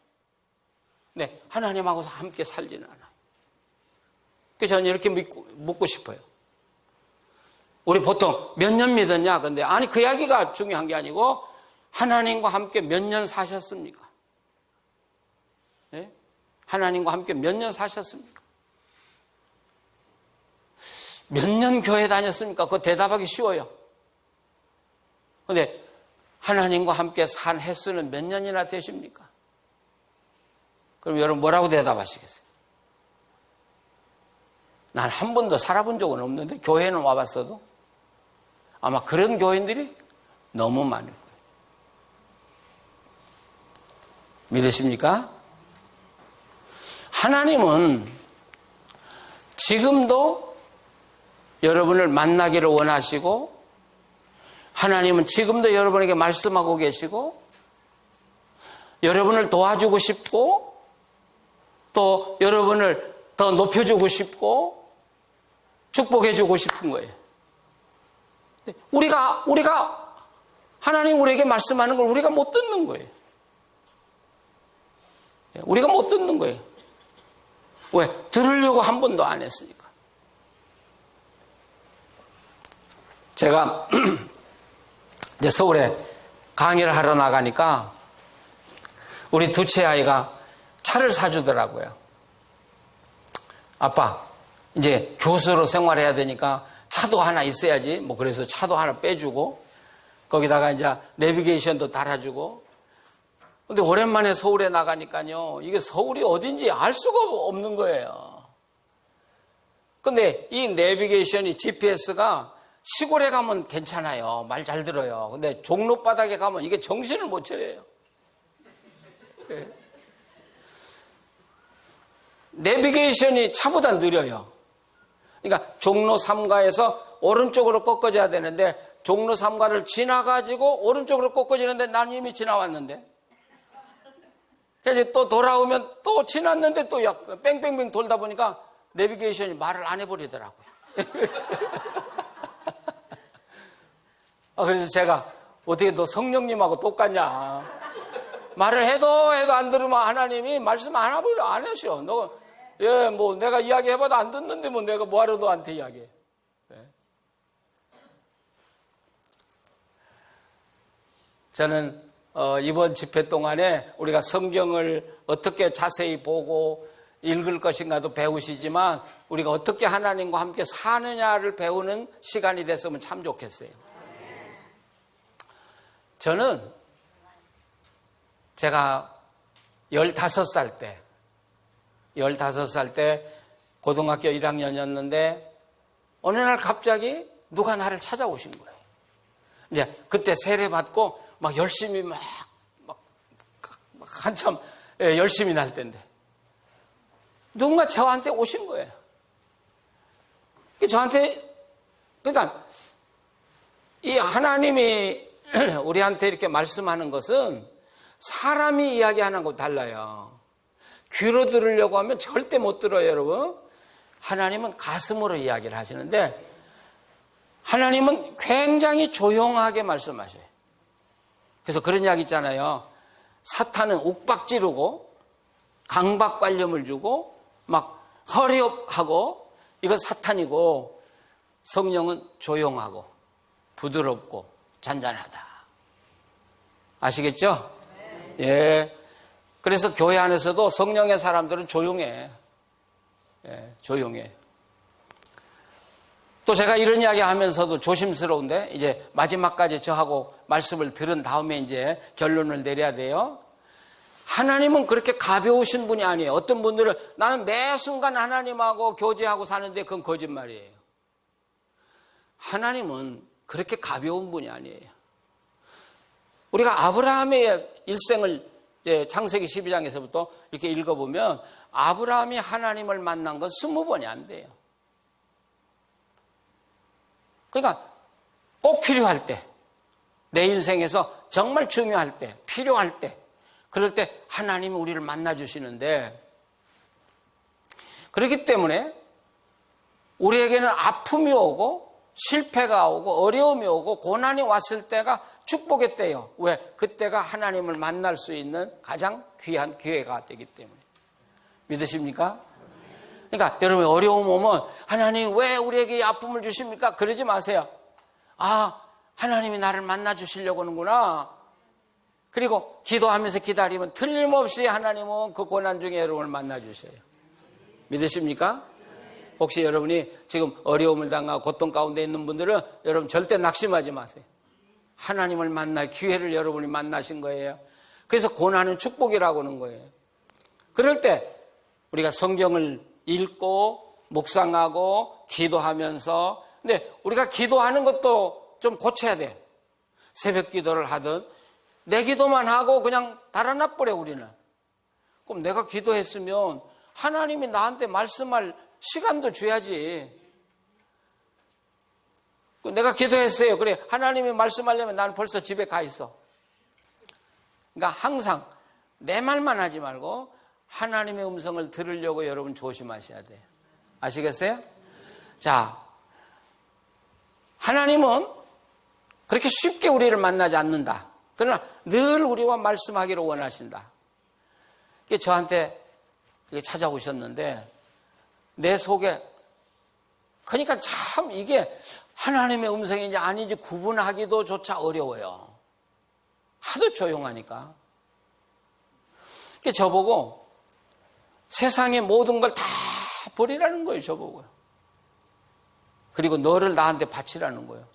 네, 하나님하고 함께 살지는 않아. 그래서 저는 이렇게 묻고 싶어요. 우리 보통 몇 년 믿었냐? 근데 아니 그 이야기가 중요한 게 아니고 하나님과 함께 몇 년 사셨습니까? 네? 하나님과 함께 몇 년 사셨습니까? 몇 년 교회 다녔습니까? 그거 대답하기 쉬워요. 그런데 하나님과 함께 산 횟수는 몇 년이나 되십니까? 그럼 여러분 뭐라고 대답하시겠어요? 난 한 번도 살아본 적은 없는데 교회는 와봤어도 아마 그런 교인들이 너무 많을 거예요. 믿으십니까? 하나님은 지금도 여러분을 만나기를 원하시고, 하나님은 지금도 여러분에게 말씀하고 계시고, 여러분을 도와주고 싶고, 또 여러분을 더 높여주고 싶고, 축복해주고 싶은 거예요. 우리가 하나님 우리에게 말씀하는 걸 우리가 못 듣는 거예요. 우리가 못 듣는 거예요. 왜? 들으려고 한 번도 안 했으니까. 제가 이제 서울에 강의를 하러 나가니까 우리 두째 아이가 차를 사주더라고요. 아빠, 이제 교수로 생활해야 되니까 차도 하나 있어야지. 뭐 그래서 차도 하나 빼주고, 거기다가 이제 내비게이션도 달아주고. 근데 오랜만에 서울에 나가니까요, 이게 서울이 어딘지 알 수가 없는 거예요. 근데 이 내비게이션이, GPS가 시골에 가면 괜찮아요. 말 잘 들어요. 근데 종로바닥에 가면 이게 정신을 못 차려요. 네. 내비게이션이 차보다 느려요. 그러니까 종로 3가에서 오른쪽으로 꺾어져야 되는데, 종로 3가를 지나가지고 오른쪽으로 꺾어지는데 난 이미 지나왔는데, 그래서 또 돌아오면 또 지났는데 또 뺑뺑뺑 돌다 보니까 내비게이션이 말을 안 해버리더라고요. 그래서 제가 어떻게 너 성령님하고 똑같냐. 말을 해도 안 들으면 하나님이 말씀 안 하셔. 뭐 내가 이야기해봐도 안 듣는데 뭐 내가 뭐하러 너한테 이야기해. 네. 저는 이번 집회 동안에 우리가 성경을 어떻게 자세히 보고 읽을 것인가도 배우시지만, 우리가 어떻게 하나님과 함께 사느냐를 배우는 시간이 됐으면 참 좋겠어요. 저는 제가 15살 때 고등학교 1학년이었는데 어느 날 갑자기 누가 나를 찾아오신 거예요. 이제 그때 세례받고 막 열심히 막 한참 열심히 날 때인데 누군가 저한테 오신 거예요. 저한테, 그러니까 이 하나님이 우리한테 이렇게 말씀하는 것은 사람이 이야기하는 것과 달라요. 귀로 들으려고 하면 절대 못 들어요, 여러분. 하나님은 가슴으로 이야기를 하시는데, 하나님은 굉장히 조용하게 말씀하셔요. 그래서 그런 이야기 있잖아요. 사탄은 욱박지르고 강박관념을 주고 막 허리업하고, 이건 사탄이고, 성령은 조용하고 부드럽고 잔잔하다. 아시겠죠? 예. 그래서 교회 안에서도 성령의 사람들은 조용해. 예, 조용해. 또 제가 이런 이야기 하면서도 조심스러운데, 이제 마지막까지 저하고 말씀을 들은 다음에 이제 결론을 내려야 돼요. 하나님은 그렇게 가벼우신 분이 아니에요. 어떤 분들은 나는 매 순간 하나님하고 교제하고 사는데 그건 거짓말이에요. 하나님은 그렇게 가벼운 분이 아니에요. 우리가 아브라함의 일생을 창세기 12장에서부터 이렇게 읽어보면 아브라함이 하나님을 만난 건 20번이 안 돼요. 그러니까 꼭 필요할 때, 내 인생에서 정말 중요할 때, 필요할 때, 그럴 때 하나님이 우리를 만나주시는데, 그렇기 때문에 우리에게는 아픔이 오고 실패가 오고 어려움이 오고 고난이 왔을 때가 축복의 때예요. 왜? 그때가 하나님을 만날 수 있는 가장 귀한 기회가 되기 때문에. 믿으십니까? 그러니까 여러분, 어려움 오면 하나님 왜 우리에게 이 아픔을 주십니까? 그러지 마세요. 아, 하나님이 나를 만나 주시려고 하는구나. 그리고 기도하면서 기다리면 틀림없이 하나님은 그 고난 중에 여러분을 만나 주셔요. 믿으십니까? 혹시 여러분이 지금 어려움을 당하고 고통 가운데 있는 분들은 여러분 절대 낙심하지 마세요. 하나님을 만날 기회를 여러분이 만나신 거예요. 그래서 고난은 축복이라고 하는 거예요. 그럴 때 우리가 성경을 읽고 묵상하고 기도하면서, 근데 우리가 기도하는 것도 좀 고쳐야 돼. 새벽 기도를 하든 내 기도만 하고 그냥 달아나버려 우리는. 그럼 내가 기도했으면 하나님이 나한테 말씀할 시간도 줘야지. 내가 기도했어요. 그래, 하나님이 말씀하려면 나는 벌써 집에 가 있어. 그러니까 항상 내 말만 하지 말고 하나님의 음성을 들으려고 여러분 조심하셔야 돼요. 아시겠어요? 자, 하나님은 그렇게 쉽게 우리를 만나지 않는다. 그러나 늘 우리와 말씀하기를 원하신다. 저한테 찾아오셨는데 내 속에, 그러니까 참 이게 하나님의 음성인지 아닌지 구분하기도 조차 어려워요. 하도 조용하니까. 저보고 세상의 모든 걸 다 버리라는 거예요, 저보고요. 그리고 너를 나한테 바치라는 거예요.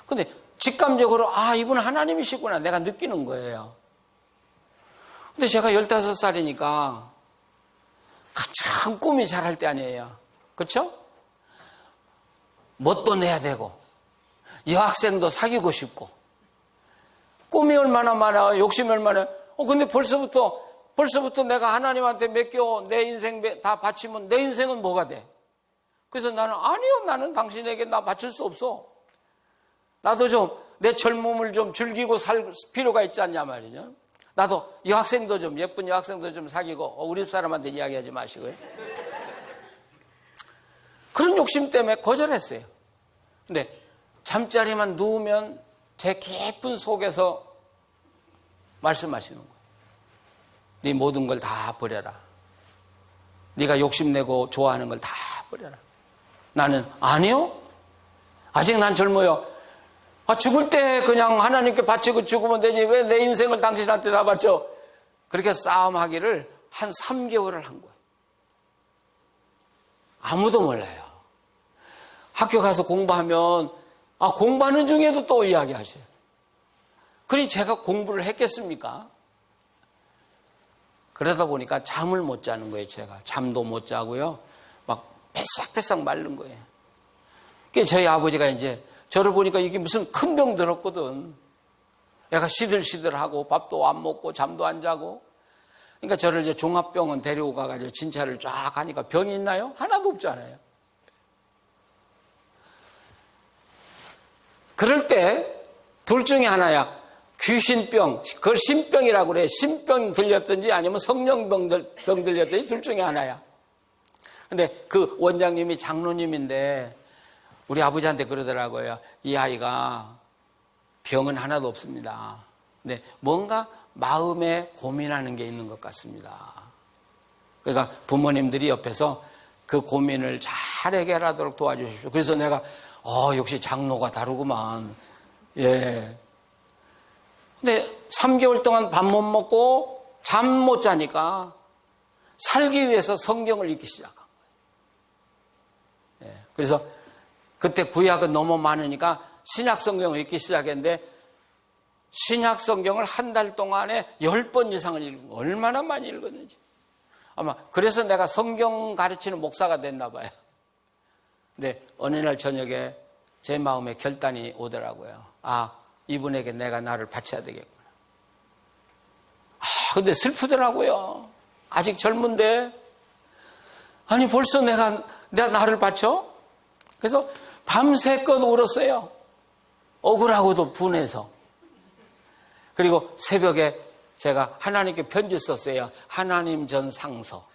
근데 직감적으로 이분은 하나님이시구나 내가 느끼는 거예요. 근데 제가 15살이니까 한참 꿈이 자랄 때 아니에요. 그렇죠? 멋도 내야 되고 여학생도 사귀고 싶고 꿈이 얼마나 많아, 욕심이 얼마나. 근데 벌써부터 내가 하나님한테 맡겨 내 인생 다 바치면 내 인생은 뭐가 돼? 그래서 아니요, 나는 당신에게 나 바칠 수 없어. 나도 좀 내 젊음을 좀 즐기고 살 필요가 있지 않냐 말이죠. 나도 여학생도 좀, 예쁜 여학생도 좀 사귀고, 우리 집 사람한테 이야기하지 마시고요. 그런 욕심 때문에 거절했어요. 근데 잠자리만 누우면 제 깊은 속에서 말씀하시는 거예요. 네 모든 걸 다 버려라. 네가 욕심내고 좋아하는 걸 다 버려라. 나는 아니요. 아직 난 젊어요. 죽을 때 그냥 하나님께 바치고 죽으면 되지. 왜 내 인생을 당신한테 다 바쳐? 그렇게 싸움하기를 한 3개월을 한 거예요. 아무도 몰라요. 학교 가서 공부하면 공부하는 중에도 또 이야기하셔요. 그러니 제가 공부를 했겠습니까? 그러다 보니까 잠을 못 자는 거예요. 제가 잠도 못 자고요. 막 패싹패싹 마른 거예요. 그러니까 저희 아버지가 이제 저를 보니까 이게 무슨 큰 병 들었거든. 애가 시들시들하고 밥도 안 먹고 잠도 안 자고. 그러니까 저를 이제 종합병원 데리고 가가지고 진찰을 쫙 하니까 병이 있나요? 하나도 없잖아요. 그럴 때 둘 중에 하나야. 귀신병, 그걸 신병이라고 그래. 신병 들렸든지 아니면 성령병 들렸든지 둘 중에 하나야. 근데 그 원장님이 장로님인데 우리 아버지한테 그러더라고요. 이 아이가 병은 하나도 없습니다. 근데 뭔가 마음에 고민하는 게 있는 것 같습니다. 그러니까 부모님들이 옆에서 그 고민을 잘 해결하도록 도와주십시오. 그래서 내가 역시 장로가 다르구만. 예. 근데 3개월 동안 밥 못 먹고 잠 못 자니까 살기 위해서 성경을 읽기 시작한 거예요. 예. 그래서 그때 구약은 너무 많으니까 신약 성경을 읽기 시작했는데 신약 성경을 한 달 동안에 10번 이상을 읽은 거. 얼마나 많이 읽었는지. 아마 그래서 내가 성경 가르치는 목사가 됐나 봐요. 근데 어느 날 저녁에 제 마음에 결단이 오더라고요. 이분에게 내가 나를 바쳐야 되겠구나. 근데 슬프더라고요. 아직 젊은데. 아니, 벌써 내가 나를 바쳐? 그래서 밤새껏 울었어요. 억울하고도 분해서. 그리고 새벽에 제가 하나님께 편지 썼어요. 하나님 전 상서.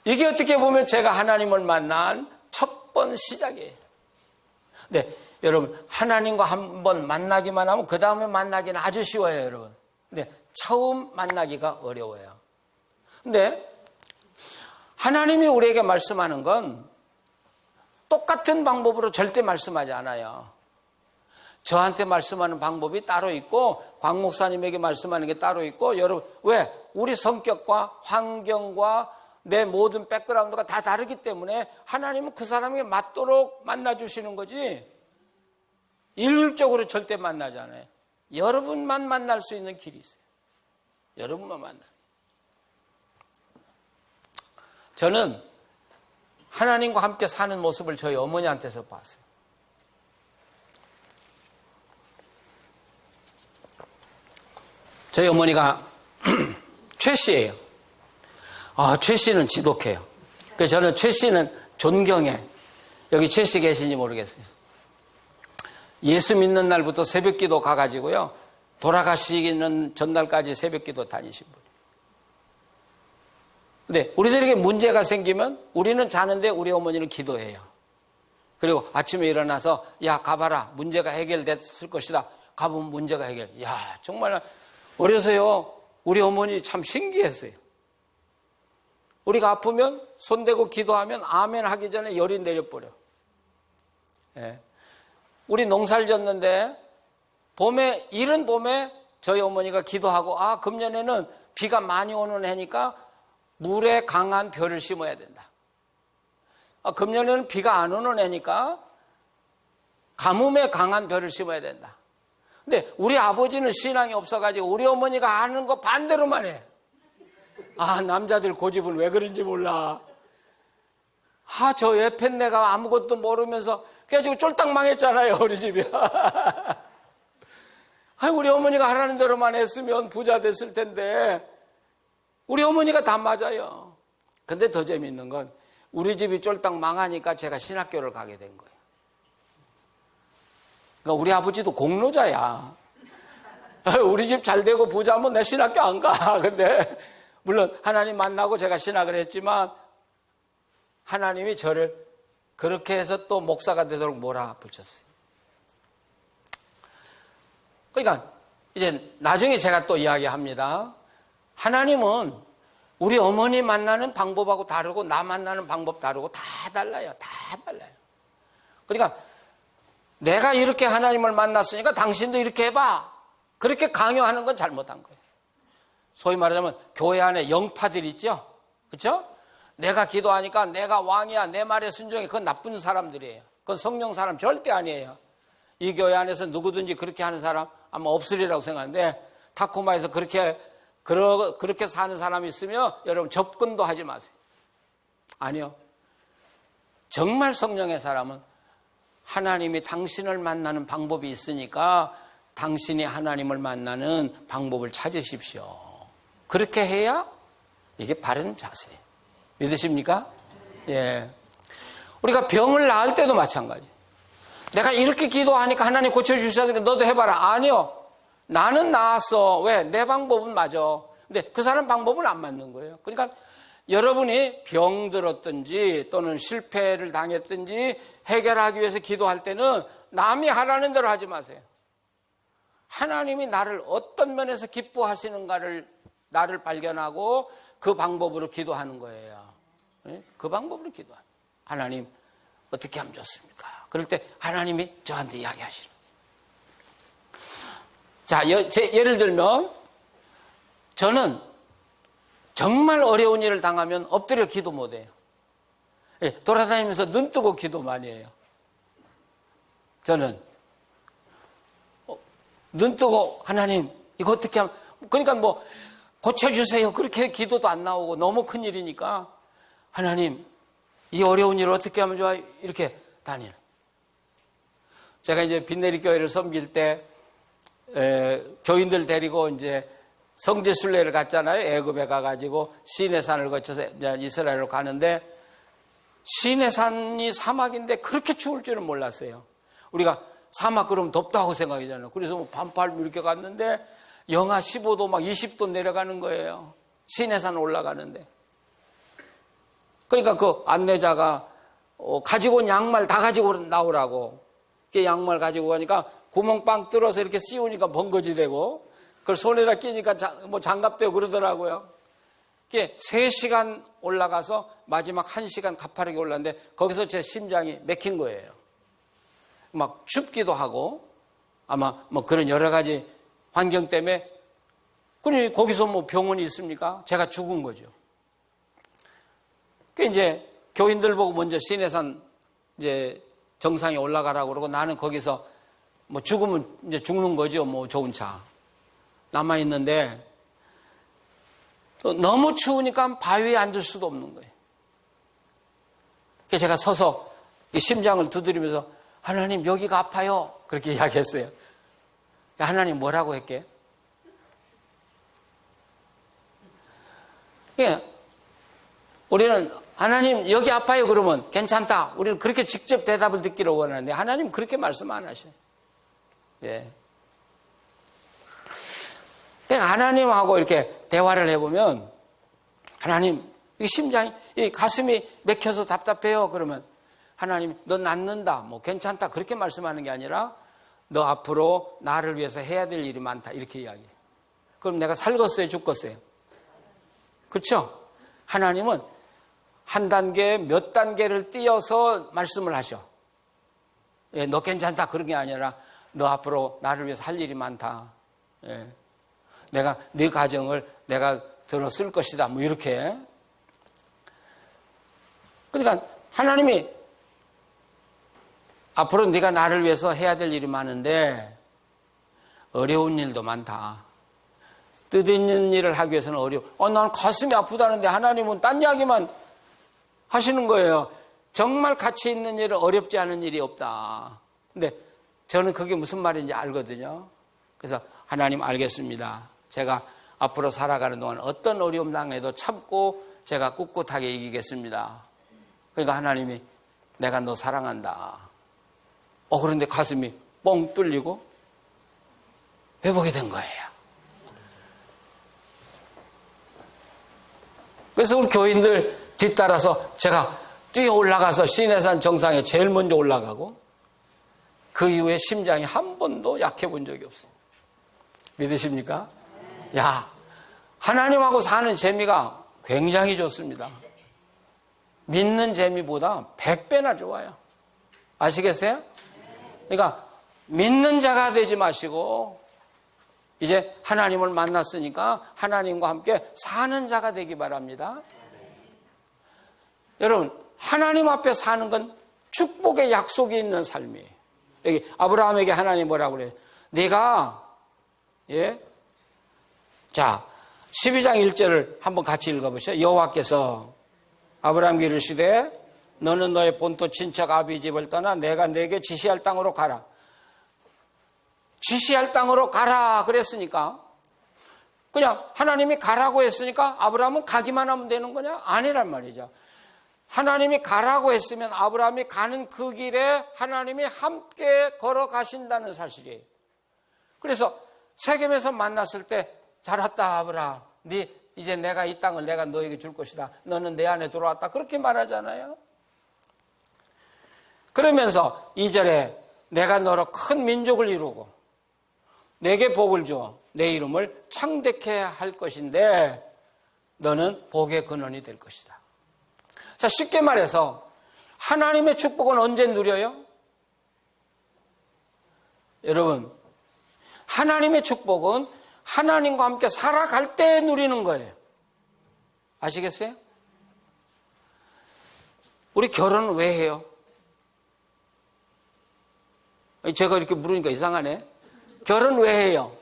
이게 어떻게 보면 제가 하나님을 만난 첫 번 시작이에요. 근데 여러분, 하나님과 한 번 만나기만 하면 그 다음에 만나기는 아주 쉬워요, 여러분. 근데 처음 만나기가 어려워요. 근데 하나님이 우리에게 말씀하는 건 똑같은 방법으로 절대 말씀하지 않아요. 저한테 말씀하는 방법이 따로 있고 광 목사님에게 말씀하는 게 따로 있고, 여러분, 왜? 우리 성격과 환경과 내 모든 백그라운드가 다 다르기 때문에 하나님은 그 사람에게 맞도록 만나주시는 거지 일률적으로 절대 만나지 않아요. 여러분만 만날 수 있는 길이 있어요. 여러분만 만나요. 저는 하나님과 함께 사는 모습을 저희 어머니한테서 봤어요. 저희 어머니가 최 씨예요. 최 씨는 지독해요. 그래서 저는 최 씨는 존경해. 여기 최 씨 계신지 모르겠어요. 예수 믿는 날부터 새벽기도 가가지고요. 돌아가시는 전날까지 새벽기도 다니신 분. 근데 우리들에게 문제가 생기면 우리는 자는데 우리 어머니는 기도해요. 그리고 아침에 일어나서 야 가봐라 문제가 해결됐을 것이다. 가보면 문제가 해결. 야 정말 어려서요 우리 어머니 참 신기했어요. 우리가 아프면 손대고 기도하면 아멘 하기 전에 열이 내려버려. 예. 우리 농사를 졌는데 봄에 이른 봄에 저희 어머니가 기도하고 금년에는 비가 많이 오는 해니까 물에 강한 벼를 심어야 된다. 금년에는 비가 안 오는 해니까 가뭄에 강한 벼를 심어야 된다. 근데 우리 아버지는 신앙이 없어가지고 우리 어머니가 하는 거 반대로만 해. 남자들 고집은 왜 그런지 몰라. 저 예편네가 아무것도 모르면서 그래가지고 쫄딱 망했잖아요 우리 집이. 우리 어머니가 하라는 대로만 했으면 부자 됐을 텐데 우리 어머니가 다 맞아요. 근데 더 재밌는 건 우리 집이 쫄딱 망하니까 제가 신학교를 가게 된 거예요. 그러니까 우리 아버지도 공로자야. 우리 집 잘 되고 부자면 내 신학교 안 가. 근데 물론 하나님 만나고 제가 신학을 했지만 하나님이 저를 그렇게 해서 또 목사가 되도록 몰아붙였어요. 그러니까 이제 나중에 제가 또 이야기합니다. 하나님은 우리 어머니 만나는 방법하고 다르고 나 만나는 방법 다르고 다 달라요. 다 달라요. 그러니까 내가 이렇게 하나님을 만났으니까 당신도 이렇게 해봐. 그렇게 강요하는 건 잘못한 거예요. 소위 말하자면 교회 안에 영파들 있죠? 그렇죠? 내가 기도하니까 내가 왕이야. 내 말에 순종해. 그건 나쁜 사람들이에요. 그건 성령 사람 절대 아니에요. 이 교회 안에서 누구든지 그렇게 하는 사람 아마 없으리라고 생각하는데 타코마에서 그렇게 사는 사람이 있으면 여러분 접근도 하지 마세요. 아니요. 정말 성령의 사람은 하나님이 당신을 만나는 방법이 있으니까 당신이 하나님을 만나는 방법을 찾으십시오. 그렇게 해야 이게 바른 자세. 믿으십니까? 예. 우리가 병을 나을 때도 마찬가지. 내가 이렇게 기도하니까 하나님 고쳐주셔야 되니까 너도 해봐라. 아니요. 나는 나았어. 왜? 내 방법은 맞아. 근데 그 사람 방법은 안 맞는 거예요. 그러니까 여러분이 병들었든지 또는 실패를 당했든지 해결하기 위해서 기도할 때는 남이 하라는 대로 하지 마세요. 하나님이 나를 어떤 면에서 기뻐하시는가를 나를 발견하고 그 방법으로 기도하는 거예요. 그 방법으로 기도하는 거예요. 하나님 어떻게 하면 좋습니까? 그럴 때 하나님이 저한테 이야기하시는 거예요. 자, 예를 들면 저는 정말 어려운 일을 당하면 엎드려 기도 못해요. 돌아다니면서 눈 뜨고 기도 많이 해요. 저는 눈 뜨고 하나님 이거 어떻게 하면 그러니까 뭐 고쳐주세요 그렇게 기도도 안 나오고 너무 큰 일이니까 하나님 이 어려운 일을 어떻게 하면 좋아 이렇게 다니는. 제가 이제 빈내리 교회를 섬길 때 교인들 데리고 이제 성지 순례를 갔잖아요. 애굽에 가가지고 시내산을 거쳐서 이스라엘로 가는데 시내산이 사막인데 그렇게 추울 줄은 몰랐어요. 우리가 사막 그러면 덥다고 생각이잖아요. 그래서 뭐 반팔 이렇게 갔는데 영하 15도 막 20도 내려가는 거예요. 시내산 올라가는데. 그러니까 그 안내자가 가지고 온 양말 다 가지고 나오라고. 그 양말 가지고 가니까 구멍 빵 뚫어서 이렇게 씌우니까 번거지 되고 그걸 손에다 끼니까 뭐 장갑되고 그러더라고요. 그게 3시간 올라가서 마지막 1시간 가파르게 올랐는데 거기서 제 심장이 맥힌 거예요. 막 춥기도 하고 아마 뭐 그런 여러 가지 환경 때문에 그러니 거기서 뭐 병원이 있습니까? 제가 죽은 거죠. 그 이제 교인들 보고 먼저 시내산 이제 정상에 올라가라고 그러고 나는 거기서 뭐 죽으면 이제 죽는 거죠. 뭐 좋은 차. 남아있는데 또 너무 추우니까 바위에 앉을 수도 없는 거예요. 그래서 제가 서서 심장을 두드리면서 하나님 여기가 아파요. 그렇게 이야기했어요. 하나님 뭐라고 했게? 예. 우리는 하나님 여기 아파요 그러면 괜찮다. 우리는 그렇게 직접 대답을 듣기를 원하는데 하나님 그렇게 말씀 안 하셔요. 예. 그러니까 하나님하고 이렇게 대화를 해보면 하나님 이 심장이 이 가슴이 맥혀서 답답해요. 그러면 하나님 너 낫는다 뭐 괜찮다 그렇게 말씀하는 게 아니라 너 앞으로 나를 위해서 해야 될 일이 많다 이렇게 이야기해요. 그럼 내가 살겠어요 죽겠어요? 그렇죠? 하나님은 한 단계 몇 단계를 띄어서 말씀을 하셔. 예, 너 괜찮다 그런 게 아니라 너 앞으로 나를 위해서 할 일이 많다. 예. 내가 네 가정을 내가 들어쓸 것이다. 뭐 이렇게. 그러니까 하나님이 앞으로 네가 나를 위해서 해야 될 일이 많은데 어려운 일도 많다. 뜻있는 일을 하기 위해서는 어려워. 난 가슴이 아프다는데 하나님은 딴 이야기만 하시는 거예요. 정말 가치 있는 일은 어렵지 않은 일이 없다. 근데 저는 그게 무슨 말인지 알거든요. 그래서 하나님 알겠습니다. 제가 앞으로 살아가는 동안 어떤 어려움 당해도 참고 제가 꿋꿋하게 이기겠습니다. 그러니까 하나님이 내가 너 사랑한다. 그런데 가슴이 뻥 뚫리고 회복이 된 거예요. 그래서 우리 교인들 뒤따라서 제가 뛰어 올라가서 시내산 정상에 제일 먼저 올라가고 그 이후에 심장이 한 번도 약해 본 적이 없어요. 믿으십니까? 야, 하나님하고 사는 재미가 굉장히 좋습니다. 믿는 재미보다 100배나 좋아요. 아시겠어요? 그러니까 믿는 자가 되지 마시고 이제 하나님을 만났으니까 하나님과 함께 사는 자가 되기 바랍니다. 여러분, 하나님 앞에 사는 건 축복의 약속이 있는 삶이에요. 여기 아브라함에게 하나님 뭐라고 그래요? 네가 자 12장 1절을 한번 같이 읽어보시죠. 여호와께서 아브라함에게 이르시되 너는 너의 본토 친척 아비 집을 떠나 내가 내게 지시할 땅으로 가라. 지시할 땅으로 가라 그랬으니까 그냥 하나님이 가라고 했으니까 아브라함은 가기만 하면 되는 거냐? 아니란 말이죠. 하나님이 가라고 했으면 아브라함이 가는 그 길에 하나님이 함께 걸어가신다는 사실이에요. 그래서 세겜에서 만났을 때 잘 왔다 아브라함. 네 이제 내가 이 땅을 내가 너에게 줄 것이다. 너는 내 안에 들어왔다. 그렇게 말하잖아요. 그러면서 2절에 내가 너로 큰 민족을 이루고 내게 복을 주어 내 이름을 창대케 할 것인데 너는 복의 근원이 될 것이다. 자, 쉽게 말해서 하나님의 축복은 언제 누려요? 여러분, 하나님의 축복은 하나님과 함께 살아갈 때 누리는 거예요. 아시겠어요? 우리 결혼 왜 해요? 제가 이렇게 물으니까 이상하네. 결혼 왜 해요?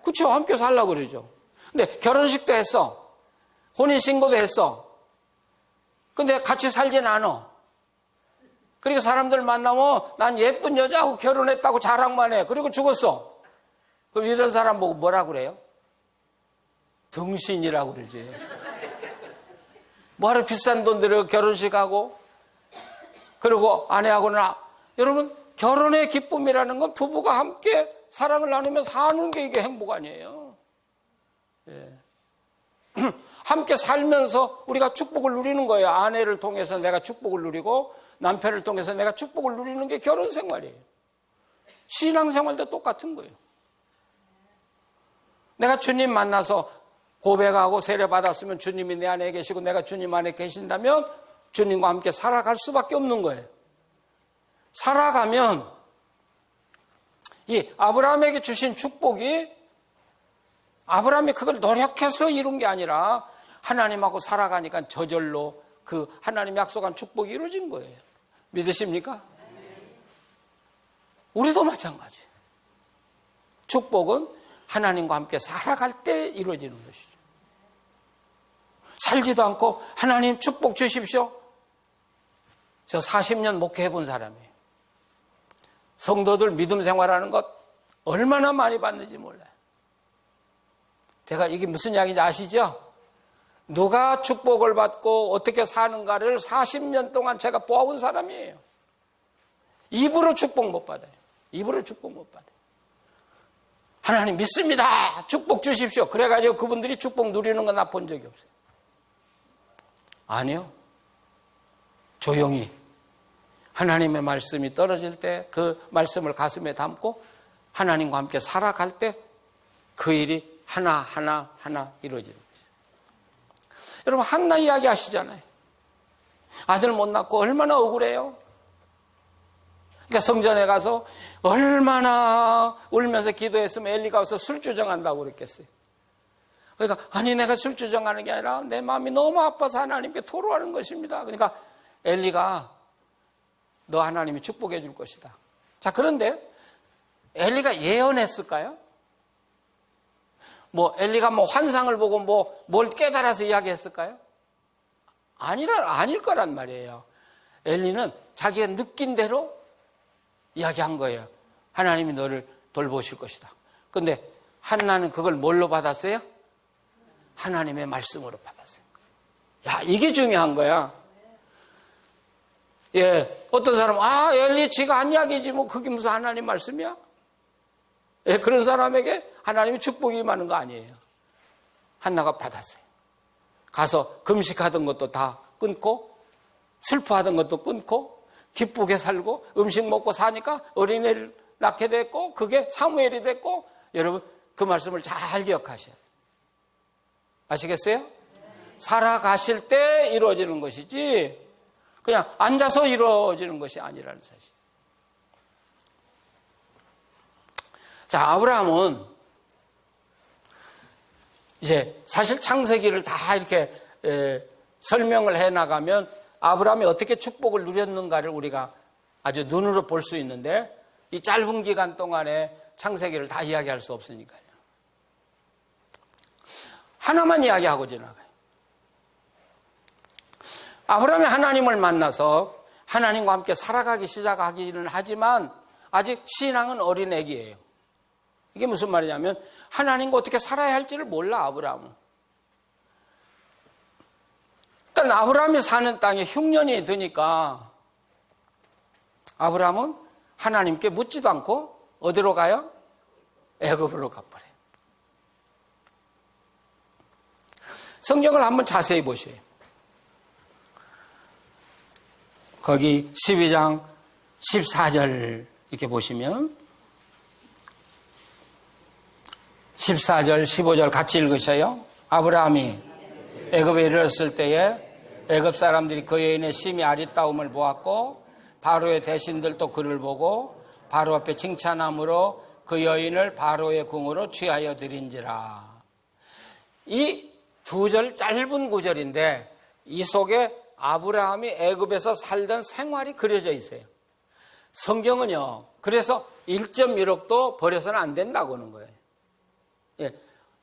그렇죠. 함께 살려고 그러죠. 근데 결혼식도 했어. 혼인신고도 했어. 근데 같이 살진 않아. 그리고 사람들 만나면 난 예쁜 여자하고 결혼했다고 자랑만 해. 그리고 죽었어. 그럼 이런 사람 보고 뭐라 그래요? 등신이라고 그러지. 뭐하러 비싼 돈 들여 결혼식하고 그리고 아내하고는 여러분 결혼의 기쁨이라는 건 부부가 함께 사랑을 나누며 사는 게 이게 행복 아니에요. 예. 함께 살면서 우리가 축복을 누리는 거예요. 아내를 통해서 내가 축복을 누리고 남편을 통해서 내가 축복을 누리는 게 결혼 생활이에요. 신앙생활도 똑같은 거예요. 내가 주님 만나서 고백하고 세례 받았으면 주님이 내 안에 계시고 내가 주님 안에 계신다면 주님과 함께 살아갈 수밖에 없는 거예요. 살아가면 이 아브라함에게 주신 축복이 아브라함이 그걸 노력해서 이룬 게 아니라 하나님하고 살아가니까 저절로 그 하나님이 약속한 축복이 이루어진 거예요. 믿으십니까? 우리도 마찬가지예요. 축복은 하나님과 함께 살아갈 때 이루어지는 것이죠. 살지도 않고 하나님 축복 주십시오. 저 40년 목회해 본 사람이에요. 성도들 믿음 생활하는 것 얼마나 많이 받는지 몰라요. 제가 이게 무슨 이야기인지 아시죠? 누가 축복을 받고 어떻게 사는가를 40년 동안 제가 보아온 사람이에요. 입으로 축복 못 받아요. 입으로 축복 못 받아요. 하나님 믿습니다. 축복 주십시오. 그래가지고 그분들이 축복 누리는 건 나 본 적이 없어요. 아니요. 조용히 하나님의 말씀이 떨어질 때 그 말씀을 가슴에 담고 하나님과 함께 살아갈 때 그 일이 하나 이루어지는 것이죠. 여러분 한나 이야기 아시잖아요. 아들 못 낳고 얼마나 억울해요. 그러니까 성전에 가서 얼마나 울면서 기도했으면 엘리가 와서 술 주정한다고 그랬겠어요. 그러니까 아니 내가 술 주정하는 게 아니라 내 마음이 너무 아파서 하나님께 토로하는 것입니다. 그러니까 엘리가 너 하나님이 축복해 줄 것이다. 자, 그런데 엘리가 예언했을까요? 엘리가 환상을 보고 뭘 깨달아서 이야기했을까요? 아닐 거란 말이에요. 엘리는 자기가 느낀 대로 이야기한 거예요. 하나님이 너를 돌보실 것이다. 그런데 한나는 그걸 뭘로 받았어요? 하나님의 말씀으로 받았어요. 야, 이게 중요한 거야. 예, 어떤 사람은 엘리 지가 한 이야기지 그게 무슨 하나님 말씀이야? 예, 그런 사람에게 하나님이 축복이 많은 거 아니에요. 한나가 받았어요. 가서 금식하던 것도 다 끊고 슬퍼하던 것도 끊고 기쁘게 살고 음식 먹고 사니까 어린애를 낳게 됐고 그게 사무엘이 됐고 여러분 그 말씀을 잘 기억하셔야 돼요. 아시겠어요? 살아가실 때 이루어지는 것이지 그냥 앉아서 이루어지는 것이 아니라는 사실. 자, 아브라함은 이제 사실 창세기를 다 이렇게 설명을 해나가면 아브라함이 어떻게 축복을 누렸는가를 우리가 아주 눈으로 볼 수 있는데 이 짧은 기간 동안에 창세기를 다 이야기할 수 없으니까요. 하나만 이야기하고 지나가요. 아브라함이 하나님을 만나서 하나님과 함께 살아가기 시작하기는 하지만 아직 신앙은 어린 애기예요. 이게 무슨 말이냐면 하나님과 어떻게 살아야 할지를 몰라 아브라함은. 그러니까 아브라함이 사는 땅에 흉년이 드니까 아브라함은 하나님께 묻지도 않고 어디로 가요? 애굽으로 가버려요. 성경을 한번 자세히 보셔요. 거기 12장 14절 이렇게 보시면 14절 15절 같이 읽으셔요. 아브라함이 애굽에 이르렀을 때에 애굽 사람들이 그 여인의 심히 아리따움을 보았고 바로의 대신들도 그를 보고 바로 앞에 칭찬함으로 그 여인을 바로의 궁으로 취하여 드린지라. 이 두 절 짧은 구절인데 이 속에 아브라함이 애굽에서 살던 생활이 그려져 있어요. 성경은요. 그래서 1.1억도 버려서는 안 된다고 하는 거예요. 예,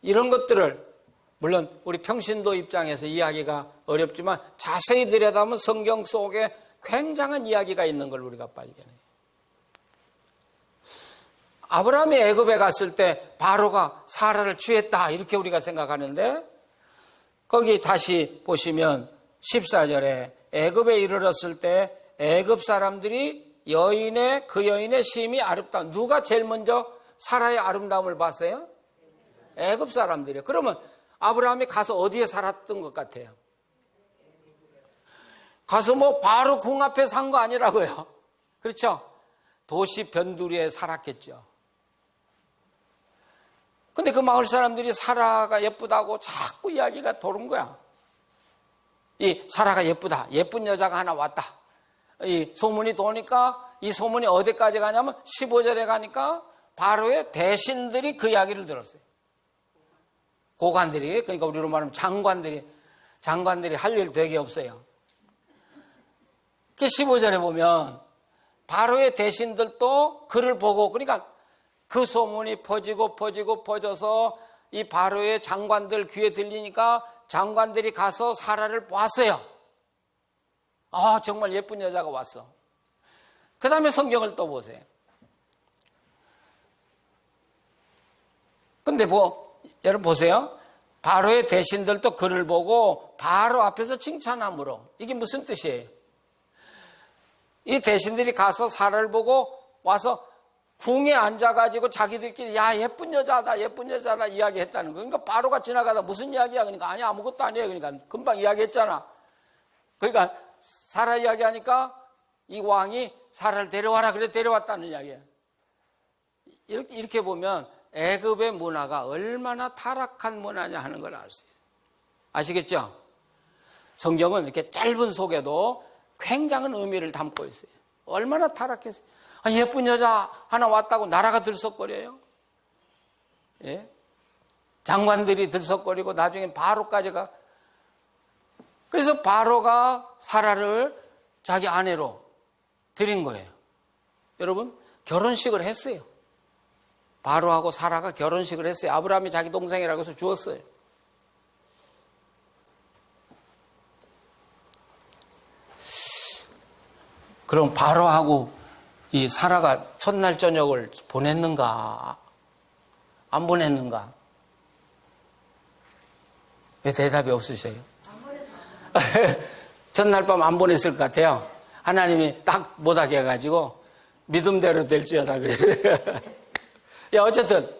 이런 것들을 물론 우리 평신도 입장에서 이야기가 어렵지만 자세히 들여다보면 성경 속에 굉장한 이야기가 있는 걸 우리가 발견해요. 아브라함이 애굽에 갔을 때 바로가 사라를 취했다 이렇게 우리가 생각하는데 거기 다시 보시면 14절에 애굽에 이르렀을 때 애굽 사람들이 그 여인의 심이 아름다운 누가 제일 먼저 사라의 아름다움을 봤어요? 애굽 사람들이에요. 그러면 아브라함이 가서 어디에 살았던 것 같아요? 가서 바로 궁 앞에 산 거 아니라고요. 그렇죠? 도시 변두리에 살았겠죠. 근데 그 마을 사람들이 사라가 예쁘다고 자꾸 이야기가 도는 거야. 이 사라가 예쁘다. 예쁜 여자가 하나 왔다. 이 소문이 도니까 이 소문이 어디까지 가냐면 15절에 가니까 바로의 대신들이 그 이야기를 들었어요. 고관들이, 그러니까 우리로 말하면 장관들이 할 일 되게 없어요. 그 15절에 보면 바로의 대신들도 그를 보고 그러니까 그 소문이 퍼져서 이 바로의 장관들 귀에 들리니까 장관들이 가서 사라를 보았어요. 정말 예쁜 여자가 왔어. 그 다음에 성경을 또 보세요. 근데 여러분 보세요. 바로의 대신들도 그를 보고 바로 앞에서 칭찬함으로. 이게 무슨 뜻이에요? 이 대신들이 가서 사라를 보고 와서 궁에 앉아가지고 자기들끼리 야 예쁜 여자다 이야기했다는 거예요. 그러니까 바로가 지나가다 무슨 이야기야? 그러니까 아니 아무것도 아니에요. 그러니까 금방 이야기했잖아. 그러니까 사라 이야기하니까 이 왕이 사라를 데려와라 그래 데려왔다는 이야기예요. 이렇게 보면 애굽의 문화가 얼마나 타락한 문화냐 하는 걸 알 수 있어요. 아시겠죠? 성경은 이렇게 짧은 속에도 굉장한 의미를 담고 있어요. 얼마나 타락했어요. 예쁜 여자 하나 왔다고 나라가 들썩거려요. 예? 장관들이 들썩거리고 나중에 바로까지가. 그래서 바로가 사라를 자기 아내로 드린 거예요. 여러분 결혼식을 했어요. 바로하고 사라가 결혼식을 했어요. 아브라함이 자기 동생이라고 해서 주었어요. 그럼 바로하고 이 사라가 첫날 저녁을 보냈는가? 안 보냈는가? 왜 대답이 없으세요? 첫날 밤 안 보냈을 것 같아요. 하나님이 딱 못하게 해가지고 믿음대로 될지어다 그래요. 야, 어쨌든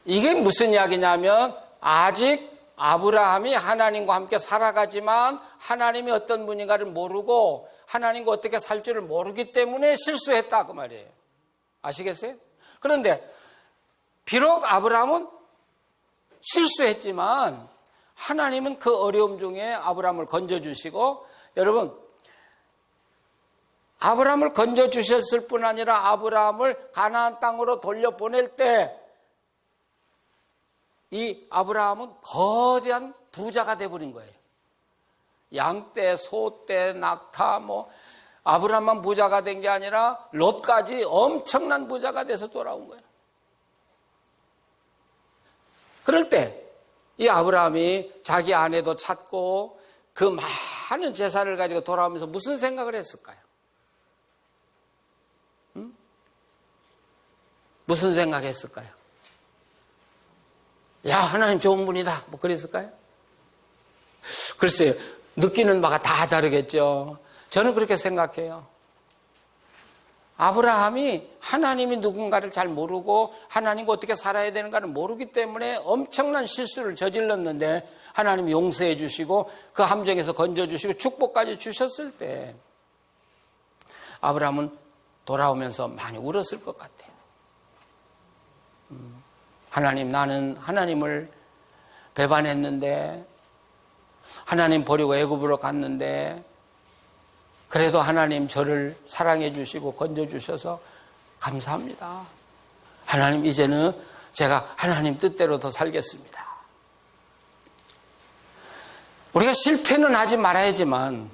이게 무슨 이야기냐면 아직 아브라함이 하나님과 함께 살아가지만 하나님이 어떤 분인가를 모르고 하나님과 어떻게 살 줄을 모르기 때문에 실수했다 그 말이에요. 아시겠어요? 그런데 비록 아브라함은 실수했지만 하나님은 그 어려움 중에 아브라함을 건져주시고, 여러분 아브라함을 건져주셨을 뿐 아니라 아브라함을 가나안 땅으로 돌려보낼 때 이 아브라함은 거대한 부자가 돼버린 거예요. 양떼, 소떼, 낙타 아브라함만 부자가 된 게 아니라 롯까지 엄청난 부자가 돼서 돌아온 거예요. 그럴 때 이 아브라함이 자기 아내도 찾고 그 많은 재산을 가지고 돌아오면서 무슨 생각을 했을까요? 무슨 생각했을까요? 야, 하나님 좋은 분이다. 그랬을까요? 글쎄요, 느끼는 바가 다 다르겠죠. 저는 그렇게 생각해요. 아브라함이 하나님이 누군가를 잘 모르고 하나님과 어떻게 살아야 되는가를 모르기 때문에 엄청난 실수를 저질렀는데 하나님이 용서해 주시고 그 함정에서 건져주시고 축복까지 주셨을 때 아브라함은 돌아오면서 많이 울었을 것 같아요. 하나님, 나는 하나님을 배반했는데 하나님 버리고 애굽으로 갔는데 그래도 하나님 저를 사랑해 주시고 건져 주셔서 감사합니다. 하나님, 이제는 제가 하나님 뜻대로 더 살겠습니다. 우리가 실패는 하지 말아야지만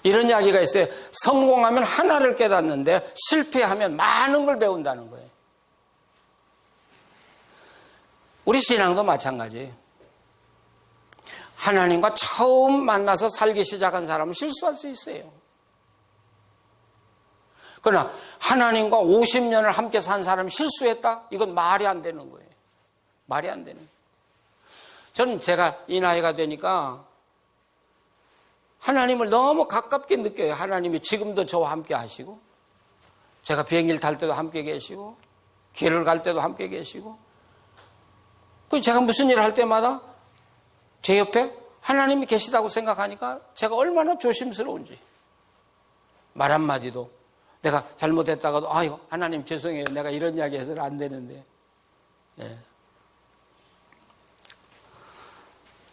이런 이야기가 있어요. 성공하면 하나를 깨닫는데 실패하면 많은 걸 배운다는 거예요. 우리 신앙도 마찬가지예요. 하나님과 처음 만나서 살기 시작한 사람은 실수할 수 있어요. 그러나 하나님과 50년을 함께 산 사람이 실수했다? 이건 말이 안 되는 거예요. 말이 안 되는 거예요. 저는 제가 이 나이가 되니까 하나님을 너무 가깝게 느껴요. 하나님이 지금도 저와 함께 하시고 제가 비행기를 탈 때도 함께 계시고 길을 갈 때도 함께 계시고 제가 무슨 일을 할 때마다 제 옆에 하나님이 계시다고 생각하니까 제가 얼마나 조심스러운지 말 한마디도 내가 잘못했다가도 아이고 하나님 죄송해요. 내가 이런 이야기 해서는 안 되는데. 예.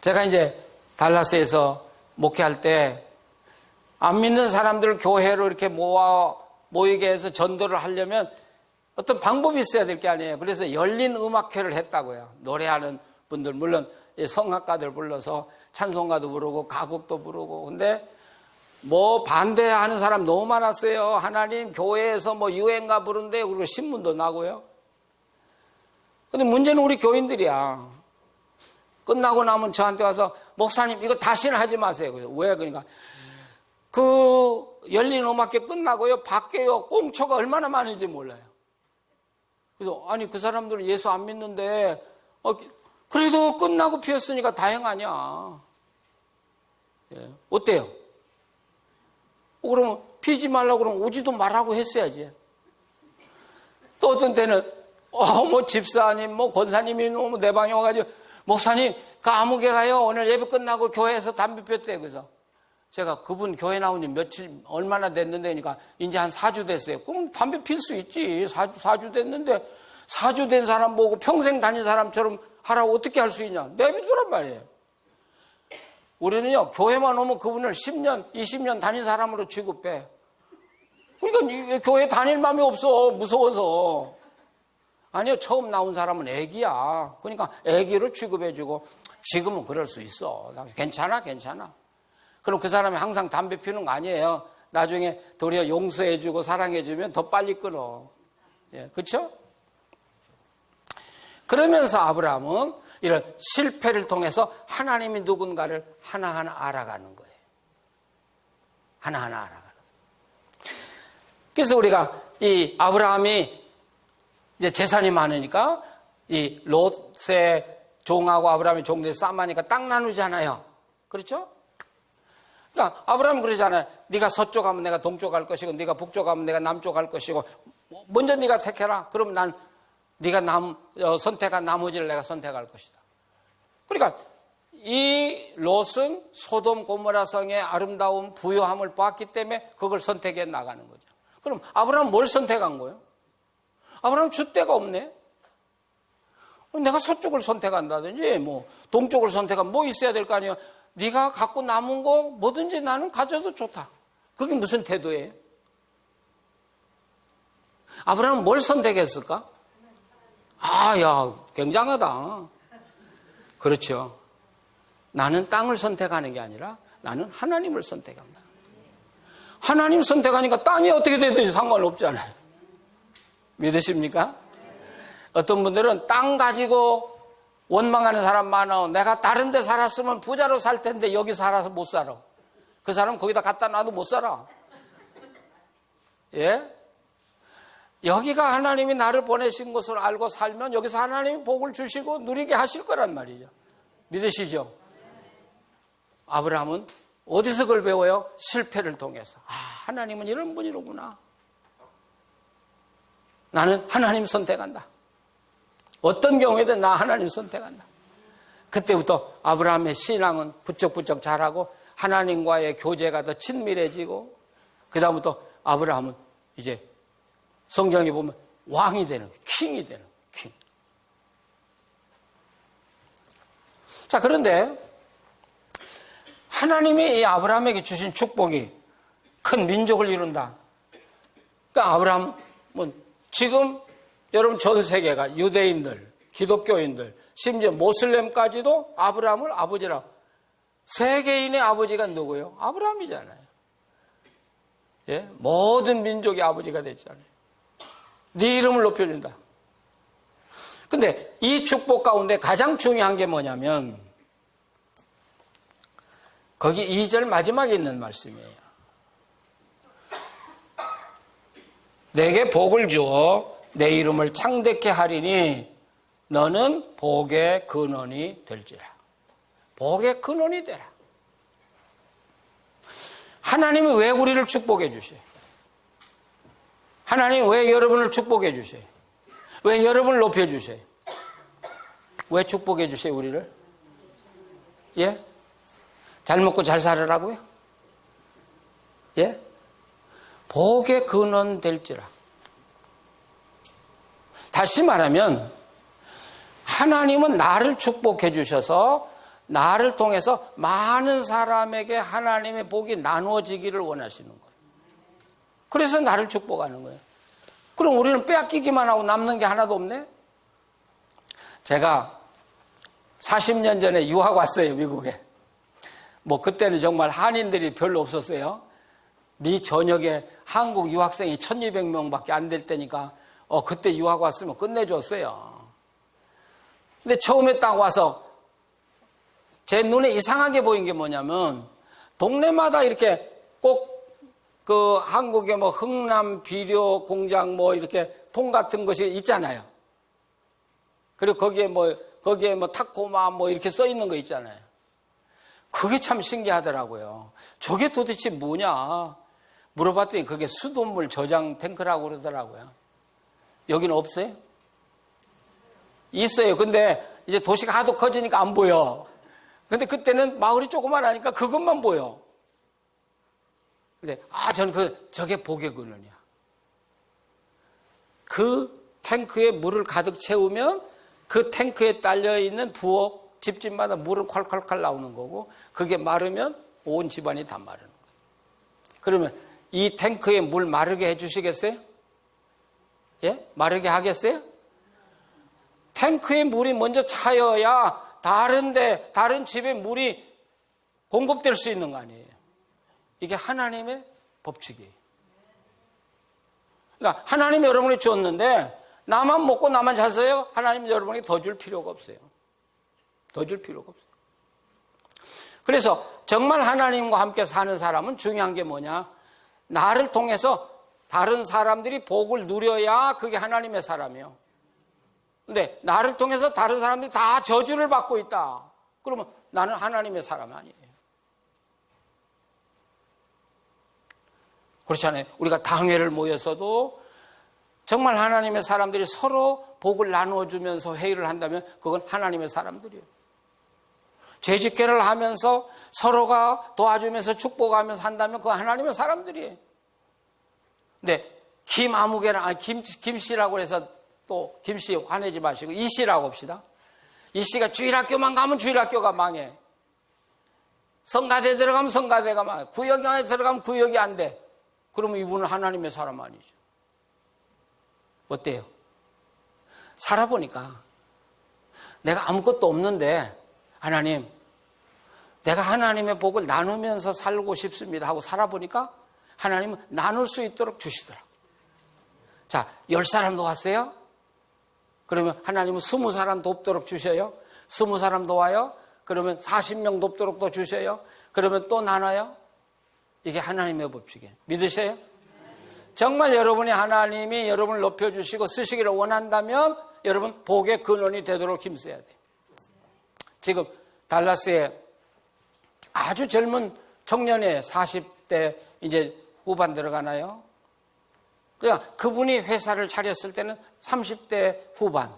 제가 이제 달라스에서 목회할 때 안 믿는 사람들을 교회로 이렇게 모이게 해서 전도를 하려면 어떤 방법이 있어야 될 게 아니에요. 그래서 열린 음악회를 했다고요. 노래하는 분들, 물론 성악가들 불러서 찬송가도 부르고 가곡도 부르고. 근데 반대하는 사람 너무 많았어요. 하나님 교회에서 유행가 부른대. 그리고 신문도 나고요. 근데 문제는 우리 교인들이야. 끝나고 나면 저한테 와서 목사님 이거 다시는 하지 마세요. 그래서 왜? 그러니까 그 열린 음악회 끝나고요. 밖에요. 꽁초가 얼마나 많은지 몰라요. 그래서 아니 그 사람들은 예수 안 믿는데 그래도 끝나고 피었으니까 다행 아니야. 예, 어때요? 그러면 피지 말라고 그러면 오지도 말라고 했어야지. 또 어떤 때는 뭐 집사님, 뭐 권사님이 뭐 내 방에 와가지고 목사님 그 아무개 가요. 오늘 예배 끝나고 교회에서 담배 폈대. 그래서 제가 그분 교회 나온 지 며칠 얼마나 됐는데 그러니까 이제 한 4주 됐어요. 그럼 담배 필 수 있지. 4주 됐는데 4주 된 사람 보고 평생 다닌 사람처럼 하라고 어떻게 할 수 있냐. 내비두란 말이에요. 우리는요 교회만 오면 그분을 10년 20년 다닌 사람으로 취급해. 그러니까 교회 다닐 마음이 없어. 무서워서. 아니요, 처음 나온 사람은 애기야. 그러니까 애기로 취급해주고 지금은 그럴 수 있어. 괜찮아. 그럼 그 사람이 항상 담배 피우는 거 아니에요. 나중에 도리어 용서해주고 사랑해주면 더 빨리 끊어. 예, 그렇죠? 그러면서 아브라함은 이런 실패를 통해서 하나님이 누군가를 하나하나 알아가는 거예요. 하나하나 알아가는 거예요. 그래서 우리가 이 아브라함이 이제 재산이 많으니까 이 롯의 종하고 아브라함의 종들이 싸움하니까 땅 나누잖아요. 그렇죠? 그러니까 아브라함은 그러잖아요. 네가 서쪽 가면 내가 동쪽 갈 것이고 네가 북쪽 가면 내가 남쪽 갈 것이고 먼저 네가 택해라. 그럼 난 네가 선택한 나머지를 내가 선택할 것이다. 그러니까 이 롯은 소돔 고모라 성의 아름다운 부요함을 봤기 때문에 그걸 선택해 나가는 거죠. 그럼 아브라함은 뭘 선택한 거예요? 아브라함은 줏대가 없네. 내가 서쪽을 선택한다든지 뭐 동쪽을 선택하면 뭐 있어야 될 거 아니에요. 네가 갖고 남은 거 뭐든지 나는 가져도 좋다. 그게 무슨 태도예요? 아브라함은 뭘 선택했을까? 야, 굉장하다. 그렇죠. 나는 땅을 선택하는 게 아니라 나는 하나님을 선택한다. 하나님 선택하니까 땅이 어떻게 되든지 상관없잖아요. 믿으십니까? 어떤 분들은 땅 가지고 원망하는 사람 많아. 내가 다른 데 살았으면 부자로 살 텐데 여기 살아서 못 살아. 그 사람 거기다 갖다 놔도 못 살아. 예? 여기가 하나님이 나를 보내신 것을 알고 살면 여기서 하나님이 복을 주시고 누리게 하실 거란 말이죠. 믿으시죠? 아브라함은 어디서 그걸 배워요? 실패를 통해서. 하나님은 이런 분이로구나. 나는 하나님 선택한다. 어떤 경우에든 나 하나님 선택한다. 그때부터 아브라함의 신앙은 부쩍부쩍 자라고 하나님과의 교제가 더 친밀해지고 그 다음부터 아브라함은 이제 성경에 보면 왕이 되는 거예요. 킹이 되는 거예요. 킹. 자, 그런데 하나님이 이 아브라함에게 주신 축복이 큰 민족을 이룬다. 그러니까 아브라함은 지금 여러분 전 세계가 유대인들, 기독교인들, 심지어 모슬렘까지도 아브라함을 아버지라. 세계인의 아버지가 누구예요? 아브라함이잖아요. 예? 모든 민족의 아버지가 됐잖아요. 네 이름을 높여준다. 근데 이 축복 가운데 가장 중요한 게 뭐냐면 거기 2절 마지막에 있는 말씀이에요. 내게 복을 주어 내 이름을 창대케 하리니 너는 복의 근원이 될지라. 복의 근원이 되라. 하나님이 왜 우리를 축복해 주셔요? 하나님이 왜 여러분을 축복해 주셔요? 왜 여러분을 높여 주셔요? 왜 축복해 주세요, 우리를? 예? 잘 먹고 잘 살으라고요? 예? 복의 근원 될지라. 다시 말하면 하나님은 나를 축복해 주셔서 나를 통해서 많은 사람에게 하나님의 복이 나누어지기를 원하시는 거예요. 그래서 나를 축복하는 거예요. 그럼 우리는 빼앗기기만 하고 남는 게 하나도 없네? 제가 40년 전에 유학 왔어요, 미국에. 뭐 그때는 정말 한인들이 별로 없었어요. 미 전역에 한국 유학생이 1200명밖에 안 될 때니까 그때 유학 왔으면 끝내줬어요. 근데 처음에 딱 와서 제 눈에 이상하게 보인 게 뭐냐면 동네마다 이렇게 꼭 그 한국에 뭐 흥남 비료 공장 뭐 이렇게 통 같은 것이 있잖아요. 그리고 거기에 뭐 거기에 뭐 타코마 뭐 이렇게 써 있는 거 있잖아요. 그게 참 신기하더라고요. 저게 도대체 뭐냐 물어봤더니 그게 수돗물 저장 탱크라고 그러더라고요. 여기는 없어요? 있어요. 근데 이제 도시가 하도 커지니까 안 보여. 근데 그때는 마을이 조그만하니까 그것만 보여. 근데 저는 저게 복의 근원이야. 그 탱크에 물을 가득 채우면 그 탱크에 딸려있는 부엌 집집마다 물은 콸콸콸 나오는 거고, 그게 마르면 온 집안이 다 마르는 거예요. 그러면 이 탱크에 물 마르게 해주시겠어요? 예? 마르게 하겠어요? 탱크에 물이 먼저 차여야 다른 집에 물이 공급될 수 있는 거 아니에요. 이게 하나님의 법칙이에요. 그러니까 하나님이 여러분이 줬는데 나만 먹고 나만 잘 써요? 하나님 여러분에게 더 줄 필요가 없어요. 더 줄 필요가 없어요. 그래서 정말 하나님과 함께 사는 사람은 중요한 게 뭐냐? 나를 통해서 다른 사람들이 복을 누려야 그게 하나님의 사람이에요. 근데 나를 통해서 다른 사람들이 다 저주를 받고 있다. 그러면 나는 하나님의 사람 아니에요. 그렇잖아요. 우리가 당회를 모여서도 정말 하나님의 사람들이 서로 복을 나누어주면서 회의를 한다면 그건 하나님의 사람들이에요. 죄짓게를 하면서 서로가 도와주면서 축복하면서 한다면 그건 하나님의 사람들이에요. 근데 김씨라고 해서 또 김씨 화내지 마시고 이씨라고 합시다. 이씨가 주일학교만 가면 주일학교가 망해. 성가대 들어가면 성가대가 망해. 구역이 안에 들어가면 구역이 안 돼. 그러면 이분은 하나님의 사람 아니죠. 어때요? 살아보니까 내가 아무것도 없는데 하나님, 내가 하나님의 복을 나누면서 살고 싶습니다 하고 살아보니까 하나님은 나눌 수 있도록 주시더라고요. 자, 10사람 도왔어요? 그러면 하나님은 20사람 돕도록 주셔요. 20사람 도와요? 그러면 40명 돕도록 또 주셔요. 그러면 또 나눠요. 이게 하나님의 법칙이에요. 믿으세요? 정말 여러분이 하나님이 여러분을 높여주시고 쓰시기를 원한다면 여러분 복의 근원이 되도록 힘써야 돼요. 지금 달라스에 아주 젊은 청년의 40대 이제 후반 들어가나요? 그냥 그분이 회사를 차렸을 때는 30대 후반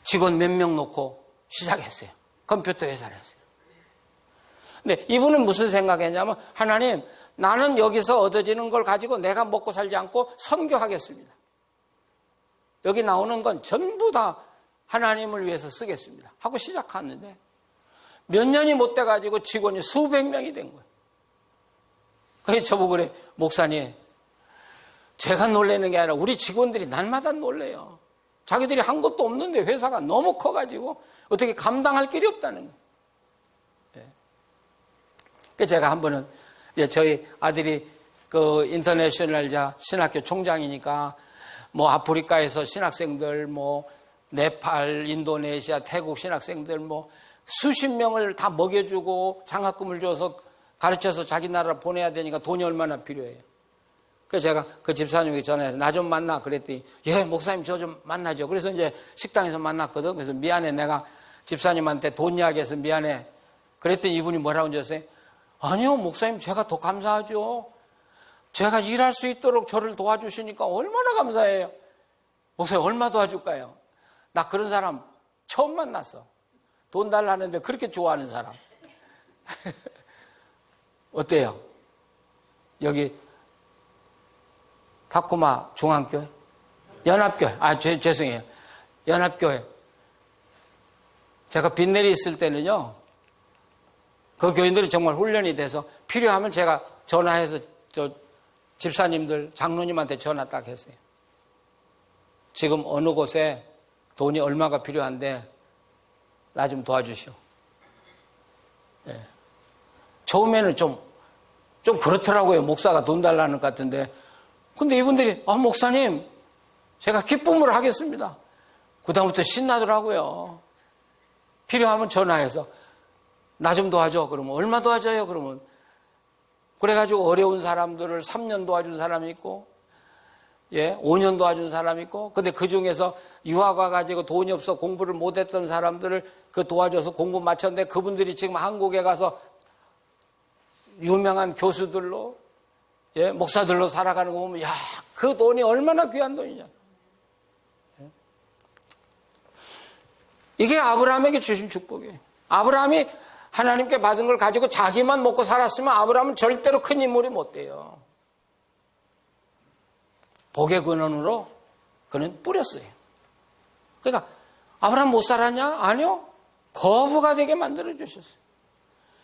직원 몇 명 놓고 시작했어요. 컴퓨터 회사를 했어요. 근데 이분은 무슨 생각했냐면 하나님, 나는 여기서 얻어지는 걸 가지고 내가 먹고 살지 않고 선교하겠습니다. 여기 나오는 건 전부 다 하나님을 위해서 쓰겠습니다 하고 시작했는데 몇 년이 못 돼가지고 직원이 수백 명이 된 거예요. 그래서 저보고 그래, 목사님, 제가 놀라는 게 아니라 우리 직원들이 날마다 놀래요. 자기들이 한 것도 없는데 회사가 너무 커가지고 어떻게 감당할 길이 없다는 거예요. 네. 그래서 제가 한 번은 저희 아들이 그 인터내셔널 신학교 총장이니까 뭐 아프리카에서 신학생들 뭐 네팔, 인도네시아, 태국 신학생들 뭐 수십 명을 다 먹여주고 장학금을 줘서 가르쳐서 자기 나라로 보내야 되니까 돈이 얼마나 필요해요. 그래서 제가 그 집사님에게 전화해서 나 좀 만나 그랬더니 예, 목사님 저 좀 만나죠. 그래서 이제 식당에서 만났거든. 그래서 미안해, 내가 집사님한테 돈 이야기해서 미안해. 그랬더니 이분이 뭐라고 하셨어요? 아니요, 목사님, 제가 더 감사하죠. 제가 일할 수 있도록 저를 도와주시니까 얼마나 감사해요. 목사님, 얼마 도와줄까요? 나 그런 사람 처음 만났어. 돈 달라는데 그렇게 좋아하는 사람. 어때요? 여기 타코마 중앙교회? 연합교회. 죄송해요. 연합교회. 제가 빈내리 있을 때는요, 그 교인들이 정말 훈련이 돼서 필요하면 제가 전화해서 저 집사님들, 장로님한테 전화 딱 했어요. 지금 어느 곳에 돈이 얼마가 필요한데 나 좀 도와주시오. 네. 처음에는 좀 그렇더라고요. 목사가 돈 달라는 것 같은데. 근데 이분들이 목사님, 제가 기쁨으로 하겠습니다. 그다음부터 신나더라고요. 필요하면 전화해서 나 좀 도와줘. 그러면 얼마 도와줘요? 그러면 그래가지고 어려운 사람들을 3년 도와준 사람이 있고 5년 도와준 사람이 있고, 근데 그 중에서 유학 와가지고 돈이 없어 공부를 못했던 사람들을 그 도와줘서 공부 마쳤는데 그분들이 지금 한국에 가서 유명한 교수들로, 목사들로 살아가는 거 보면, 야, 그 돈이 얼마나 귀한 돈이냐. 이게 아브라함에게 주신 축복이에요. 아브라함이 하나님께 받은 걸 가지고 자기만 먹고 살았으면 아브라함은 절대로 큰 인물이 못 돼요. 복의 근원으로 그는 뿌렸어요. 그러니까 아브라함 못 살았냐? 아니요. 거부가 되게 만들어 주셨어요.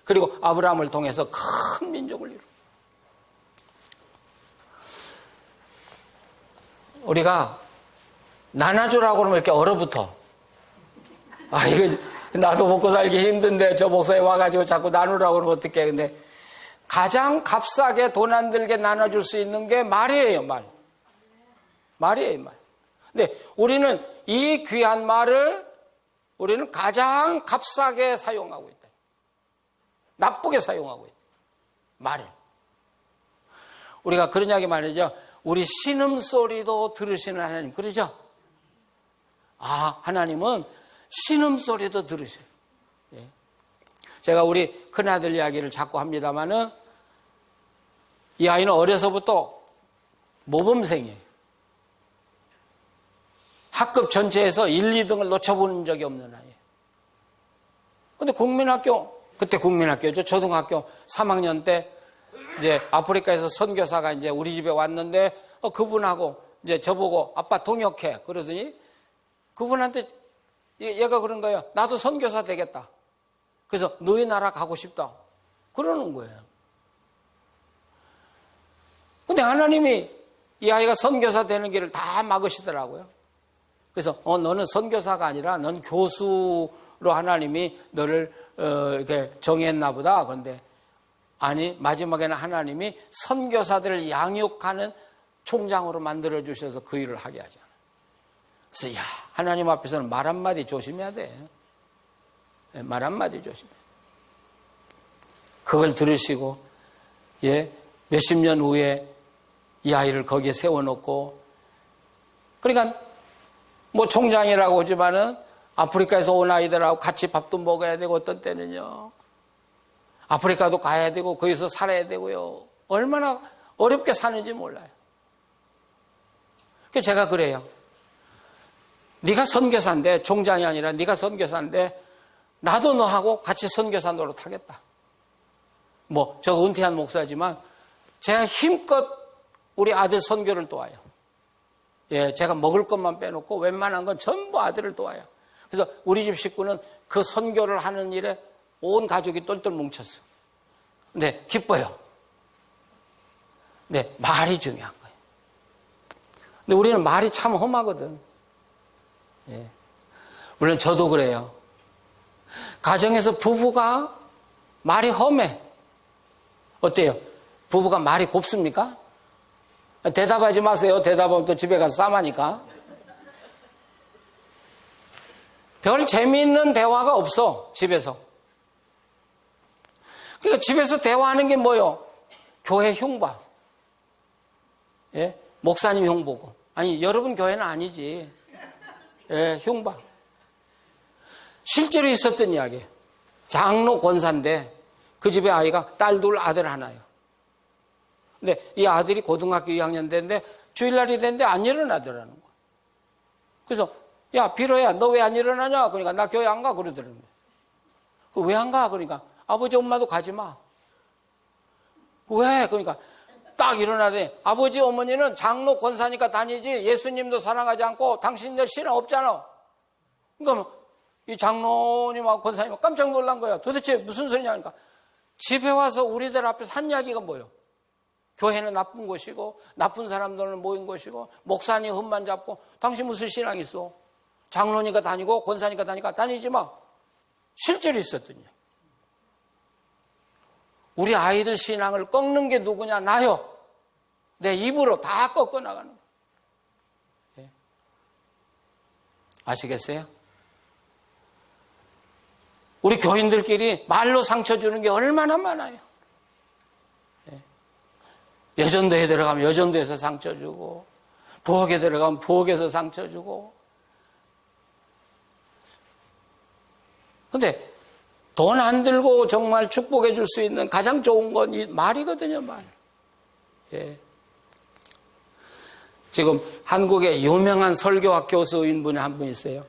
그리고 아브라함을 통해서 큰 민족을 이루고. 우리가 나눠주라고 그러면 이렇게 얼어붙어. 아, 이거 나도 먹고 살기 힘든데 저 목사에 와가지고 자꾸 나누라고 그러면 어떡해. 근데 가장 값싸게 돈 안 들게 나눠줄 수 있는 게 말이에요, 말. 말이에요, 말. 근데 우리는 이 귀한 말을 우리는 가장 값싸게 사용하고 있다. 나쁘게 사용하고 있다. 말을. 우리가 그런 이야기 말이죠. 우리 신음소리도 들으시는 하나님. 그러죠? 아, 하나님은 신음소리도 들으셔요. 제가 우리 큰아들 이야기를 자꾸 합니다마는 이 아이는 어려서부터 모범생이에요. 학급 전체에서 1, 2등을 놓쳐본 적이 없는 아이예요. 근데 국민학교, 그때 국민학교죠. 초등학교 3학년 때 이제 아프리카에서 선교사가 이제 우리 집에 왔는데 그분하고 이제 저보고 아빠 동역해. 그러더니 그분한테 얘가 그런 거예요. 나도 선교사 되겠다. 그래서 너희 나라 가고 싶다. 그러는 거예요. 근데 하나님이 이 아이가 선교사 되는 길을 다 막으시더라고요. 그래서 너는 선교사가 아니라 넌 교수로 하나님이 너를 이렇게 정했나 보다. 그런데 아니, 마지막에는 하나님이 선교사들을 양육하는 총장으로 만들어 주셔서 그 일을 하게 하잖아요. 그래서 하나님 앞에서는 말 한마디 조심해야 돼. 말 한마디 조심해. 그걸 들으시고 몇십 년 후에 이 아이를 거기에 세워놓고, 그러니까 뭐 총장이라고 하지만은 아프리카에서 온 아이들하고 같이 밥도 먹어야 되고, 어떤 때는요 아프리카도 가야 되고 거기서 살아야 되고요. 얼마나 어렵게 사는지 몰라요. 그래서 제가 그래요. 네가 선교사인데, 총장이 아니라 네가 선교사인데 나도 너하고 같이 선교사 노릇하겠다. 뭐 저 은퇴한 목사지만 제가 힘껏 우리 아들 선교를 도와요. 제가 먹을 것만 빼놓고 웬만한 건 전부 아들을 도와요. 그래서 우리 집 식구는 그 선교를 하는 일에 온 가족이 똘똘 뭉쳤어. 근데 기뻐요. 근데 말이 중요한 거예요. 근데 우리는 말이 참 험하거든. 물론 저도 그래요. 가정에서 부부가 말이 험해. 어때요? 부부가 말이 곱습니까? 대답하지 마세요. 대답하면 또 집에 가서 싸마니까. 별 재미있는 대화가 없어, 집에서. 그러니까 집에서 대화하는 게 뭐요? 교회 흉봐. 목사님 흉보고. 아니, 여러분 교회는 아니지. 흉봐. 실제로 있었던 이야기예요. 장로 권사인데 그 집에 아이가 딸 둘, 아들 하나요. 근데 이 아들이 고등학교 2학년 됐는데 주일날이 됐는데 안 일어나더라는 거야. 그래서 야, 비로야, 너 왜 안 일어나냐? 그러니까 나 교회 안 가. 그러더라는 거야. 왜 안 가? 그러니까 아버지 엄마도 가지 마. 왜? 그러니까 딱 일어나더니 아버지 어머니는 장로 권사니까 다니지 예수님도 사랑하지 않고 당신들 신앙 없잖아. 그러니까 이 장로님하고 권사님하고 깜짝 놀란 거야. 도대체 무슨 소리냐 하니까 집에 와서 우리들 앞에서 한 이야기가 뭐예요? 교회는 나쁜 곳이고 나쁜 사람들은 모인 곳이고 목사님 흠만 잡고 당신 무슨 신앙 있어? 장로니까 다니고 권사니까 다니까 다니지 마. 실제로 있었더니 우리 아이들 신앙을 꺾는 게 누구냐? 나요. 내 입으로 다 꺾어 나가는 거예요. 아시겠어요? 우리 교인들끼리 말로 상처 주는 게 얼마나 많아요. 여전도에 들어가면 여전도에서 상처 주고, 부엌에 들어가면 부엌에서 상처 주고. 근데 돈 안 들고 정말 축복해 줄 수 있는 가장 좋은 건 이 말이거든요, 말. 예. 지금 한국에 유명한 설교학 교수인 분이 한 분 있어요.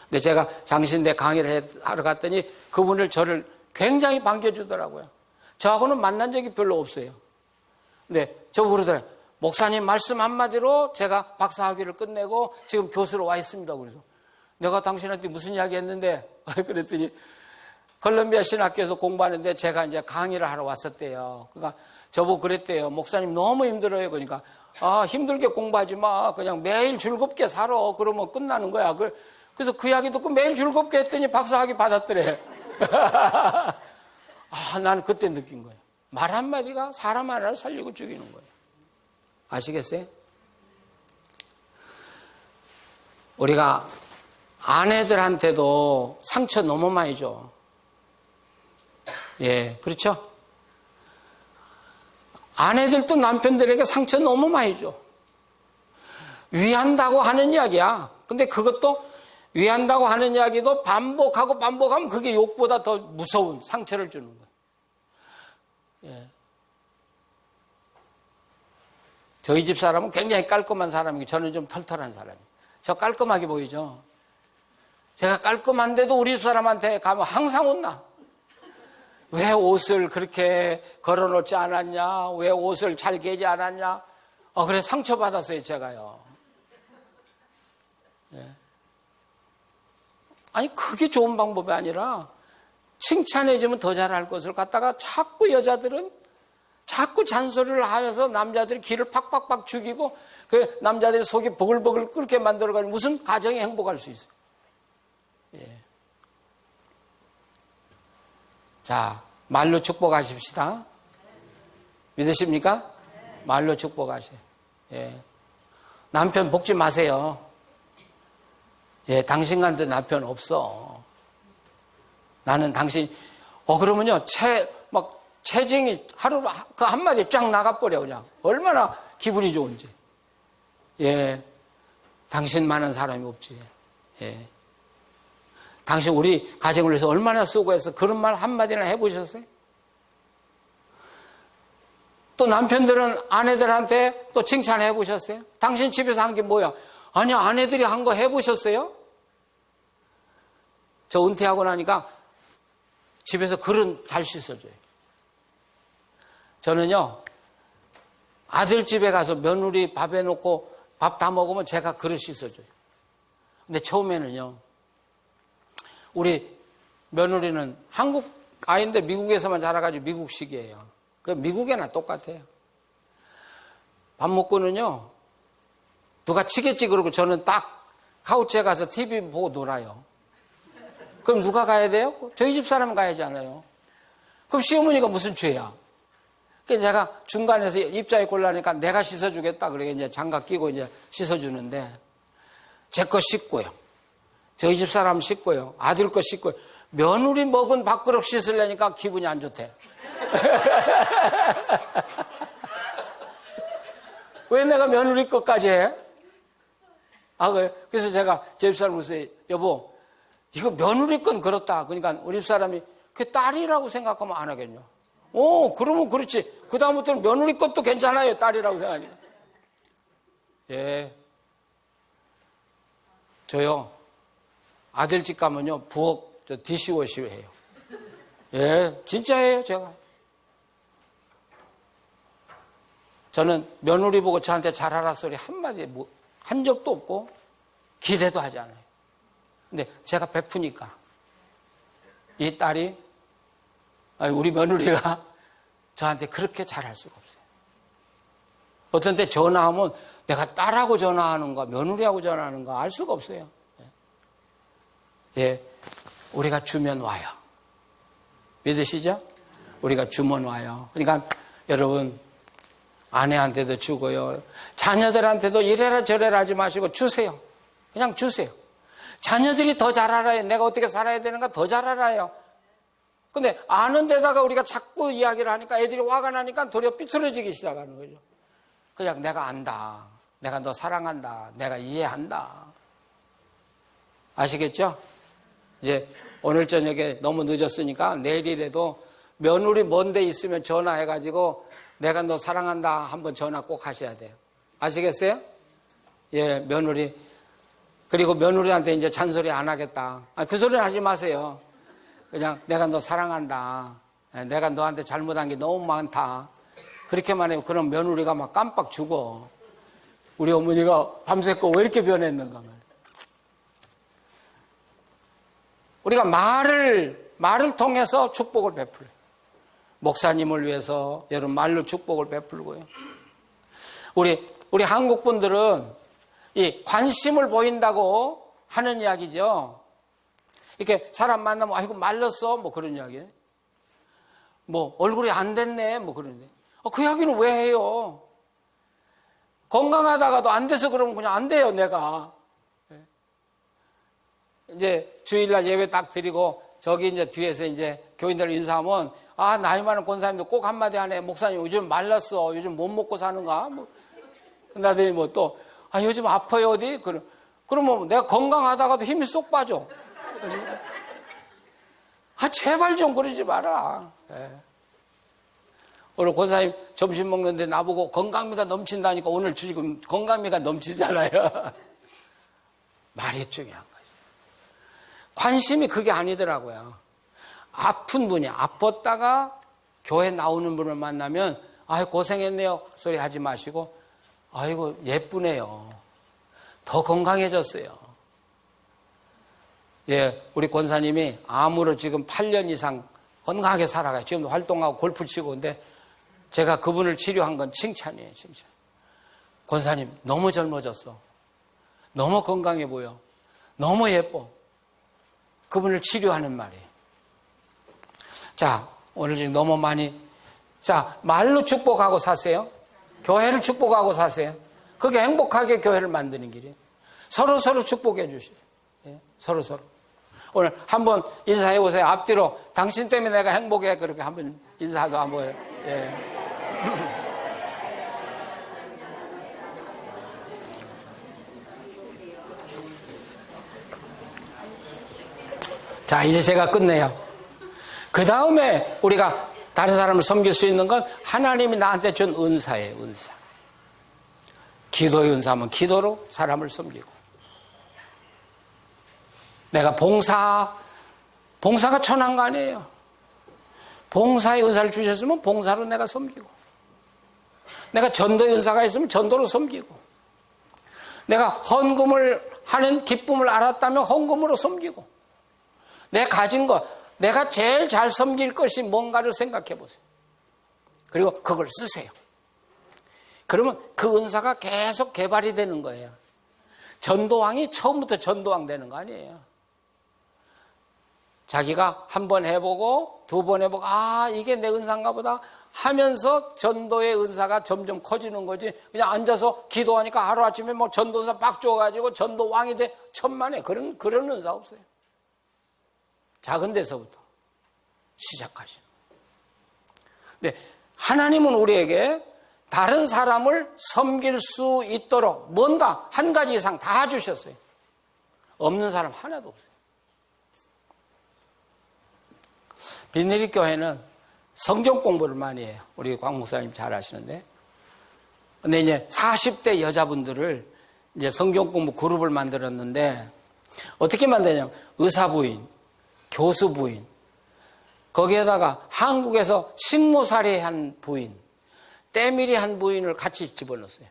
근데 제가 장신대 강의를 하러 갔더니 그분을 저를 굉장히 반겨주더라고요. 저하고는 만난 적이 별로 없어요. 근데 저보고 그러더라고요. 목사님 말씀 한마디로 제가 박사학위를 끝내고 지금 교수로 와 있습니다. 그래서 내가 당신한테 무슨 이야기 했는데? 그랬더니 콜롬비아 신학교에서 공부하는데 제가 이제 강의를 하러 왔었대요. 그러니까 저보고 그랬대요. 목사님 너무 힘들어요. 그러니까 힘들게 공부하지 마. 그냥 매일 즐겁게 살아. 그러면 끝나는 거야. 그래서 그 이야기 듣고 매일 즐겁게 했더니 박사학위 받았더래. 나는 그때 느낀 거예요. 말 한마디가 사람 하나를 살리고 죽이는 거예요. 아시겠어요? 우리가 아내들한테도 상처 너무 많이 줘. 예, 그렇죠? 아내들도 남편들에게 상처 너무 많이 줘. 위한다고 하는 이야기야. 근데 그것도 위한다고 하는 이야기도 반복하고 반복하면 그게 욕보다 더 무서운 상처를 주는 거예요. 예. 저희 집 사람은 굉장히 깔끔한 사람이고 저는 좀 털털한 사람이에요. 저 깔끔하게 보이죠? 제가 깔끔한데도 우리 집 사람한테 가면 항상 혼나. 왜 옷을 그렇게 걸어놓지 않았냐? 왜 옷을 잘 개지 않았냐? 그래 상처받았어요, 제가요. 예. 아니 그게 좋은 방법이 아니라 칭찬해주면 더 잘할 것을 갖다가 자꾸 여자들은 자꾸 잔소리를 하면서 남자들이 기를 팍팍팍 죽이고 그 남자들이 속이 버글버글 끓게 만들어가지고 무슨 가정이 행복할 수 있어요. 예. 자, 말로 축복하십시다. 믿으십니까? 말로 축복하세요. 예. 남편 볶지 마세요. 예, 당신한테 남편 없어. 나는 당신, 그러면요, 체증이 하루로 그 한마디에 쫙 나가버려, 그냥. 얼마나 기분이 좋은지. 예. 당신만한 사람이 없지. 예. 당신 우리 가정을 위해서 얼마나 수고해서 그런 말 한마디나 해보셨어요? 또 남편들은 아내들한테 또 칭찬해 보셨어요? 당신 집에서 한 게 뭐야? 아니, 아내들이 한 거 해보셨어요? 저 은퇴하고 나니까 집에서 그릇 잘 씻어줘요. 저는요, 아들 집에 가서 며느리 밥 해놓고 밥 다 먹으면 제가 그릇 씻어줘요. 근데 처음에는요, 우리 며느리는 한국 아이인데 미국에서만 자라가지고 미국식이에요. 그 미국에나 똑같아요. 밥 먹고는요, 누가 치겠지 그러고 저는 딱 카우치에 가서 TV 보고 놀아요. 그럼 누가 가야 돼요? 저희 집 사람 가야지 않아요. 그럼 시어머니가 무슨 죄야? 그래서 제가 중간에서 입장이 곤란하니까 내가 씻어주겠다. 그러게 이제 장갑 끼고 이제 씻어주는데 제 거 씻고요. 저희 집 사람 씻고요. 아들 거 씻고요. 며느리 먹은 밥그릇 씻으려니까 기분이 안 좋대. 왜 내가 며느리 것까지 해? 그래서 제가 제 집사람으로서 여보, 이거 며느리 건 그렇다. 그러니까 우리 집사람이 그 딸이라고 생각하면 안 하겠냐. 그러면 그렇지. 그다음부터는 며느리 것도 괜찮아요. 딸이라고 생각하니까. 예. 저요, 아들 집 가면요, 부엌 디시워시 해요. 예, 진짜예요, 제가. 저는 며느리 보고 저한테 잘하라 소리 한마디 한 적도 없고 기대도 하지 않아요. 근데 제가 베푸니까 이 딸이, 우리 며느리가 저한테 그렇게 잘할 수가 없어요. 어떤 때 전화하면 내가 딸하고 전화하는가 며느리하고 전화하는가 알 수가 없어요. 예, 우리가 주면 와요. 믿으시죠? 우리가 주면 와요. 그러니까 여러분, 아내한테도 주고요, 자녀들한테도 이래라 저래라 하지 마시고 주세요. 그냥 주세요. 자녀들이 더 잘 알아요. 내가 어떻게 살아야 되는가 더 잘 알아요. 근데 아는 데다가 우리가 자꾸 이야기를 하니까 애들이 화가 나니까 도리어 삐뚤어지기 시작하는 거죠. 그냥 내가 안다. 내가 너 사랑한다. 내가 이해한다. 아시겠죠? 이제 오늘 저녁에 너무 늦었으니까 내일이라도 며느리 먼 데 있으면 전화해가지고 내가 너 사랑한다 한번 전화 꼭 하셔야 돼요. 아시겠어요? 예, 며느리. 그리고 며느리한테 이제 잔소리 안 하겠다. 그 소리는 하지 마세요. 그냥 내가 너 사랑한다. 내가 너한테 잘못한 게 너무 많다. 그렇게만 해요. 그럼 며느리가 막 깜빡 죽어. 우리 어머니가 밤새고 왜 이렇게 변했는가 말이에요. 우리가 말을 통해서 축복을 베풀어요. 목사님을 위해서 여러분 말로 축복을 베풀고요. 우리 한국 분들은 이 관심을 보인다고 하는 이야기죠. 이렇게 사람 만나면 아이고 말랐어 뭐 그런 이야기. 뭐 얼굴이 안 됐네 뭐 그러는데 그 이야기는 왜 해요? 건강하다가도 안 돼서 그러면 그냥 안 돼요 내가. 이제 주일날 예배 딱 드리고 저기 이제 뒤에서 이제 교인들 인사하면 나이 많은 권사님도 꼭 한마디 하네. 목사님 요즘 말랐어. 요즘 못 먹고 사는가? 뭐 나더니 뭐 또 요즘 아파요 어디? 그러면 내가 건강하다가도 힘이 쏙 빠져. 제발 좀 그러지 마라. 오늘 권사님 점심 먹는데 나보고 건강미가 넘친다니까 오늘 지금 건강미가 넘치잖아요. 말이 중요한 거죠. 관심이 그게 아니더라고요. 아픈 분이 아팠다가 교회 나오는 분을 만나면 고생했네요 소리 하지 마시고 아이고 예쁘네요. 더 건강해졌어요. 예, 우리 권사님이 암으로 지금 8년 이상 건강하게 살아가요. 지금도 활동하고 골프 치고 근데 제가 그분을 치료한 건 칭찬이에요. 칭찬. 권사님 너무 젊어졌어. 너무 건강해 보여. 너무 예뻐. 그분을 치료하는 말이에요. 자, 오늘 지금 너무 많이 말로 축복하고 사세요. 교회를 축복하고 사세요. 그게 행복하게 교회를 만드는 길이에요. 서로 축복해 주시죠. 예, 서로. 오늘 한번 인사해 보세요. 앞뒤로 당신 때문에 내가 행복해. 그렇게 한번 인사도 한번 해요. 예. 자, 이제 제가 끝내요. 그 다음에 우리가 다른 사람을 섬길 수 있는 건 하나님이 나한테 준 은사예요, 은사. 기도의 은사면 기도로 사람을 섬기고. 내가 봉사가 천한 거 아니에요. 봉사의 은사를 주셨으면 봉사로 내가 섬기고. 내가 전도의 은사가 있으면 전도로 섬기고. 내가 헌금을 하는 기쁨을 알았다면 헌금으로 섬기고. 내 가진 것, 내가 제일 잘 섬길 것이 뭔가를 생각해 보세요. 그리고 그걸 쓰세요. 그러면 그 은사가 계속 개발이 되는 거예요. 전도왕이 처음부터 전도왕 되는 거 아니에요. 자기가 한 번 해보고 두 번 해보고 이게 내 은사인가 보다 하면서 전도의 은사가 점점 커지는 거지. 그냥 앉아서 기도하니까 하루아침에 뭐 전도사 빡 줘가지고 전도왕이 돼 천만에 그런 은사 없어요. 작은 데서부터 시작하시는 거예요. 근데 하나님은 우리에게 다른 사람을 섬길 수 있도록 뭔가 한 가지 이상 다 주셨어요. 없는 사람 하나도 없어요. 비내리 교회는 성경 공부를 많이 해요. 우리 광 목사님 잘 아시는데. 근데 이제 40대 여자분들을 이제 성경 공부 그룹을 만들었는데 어떻게 만드냐면 의사부인, 교수부인, 거기에다가 한국에서 식모살이 한 부인, 때밀이 한 부인을 같이 집어넣었어요.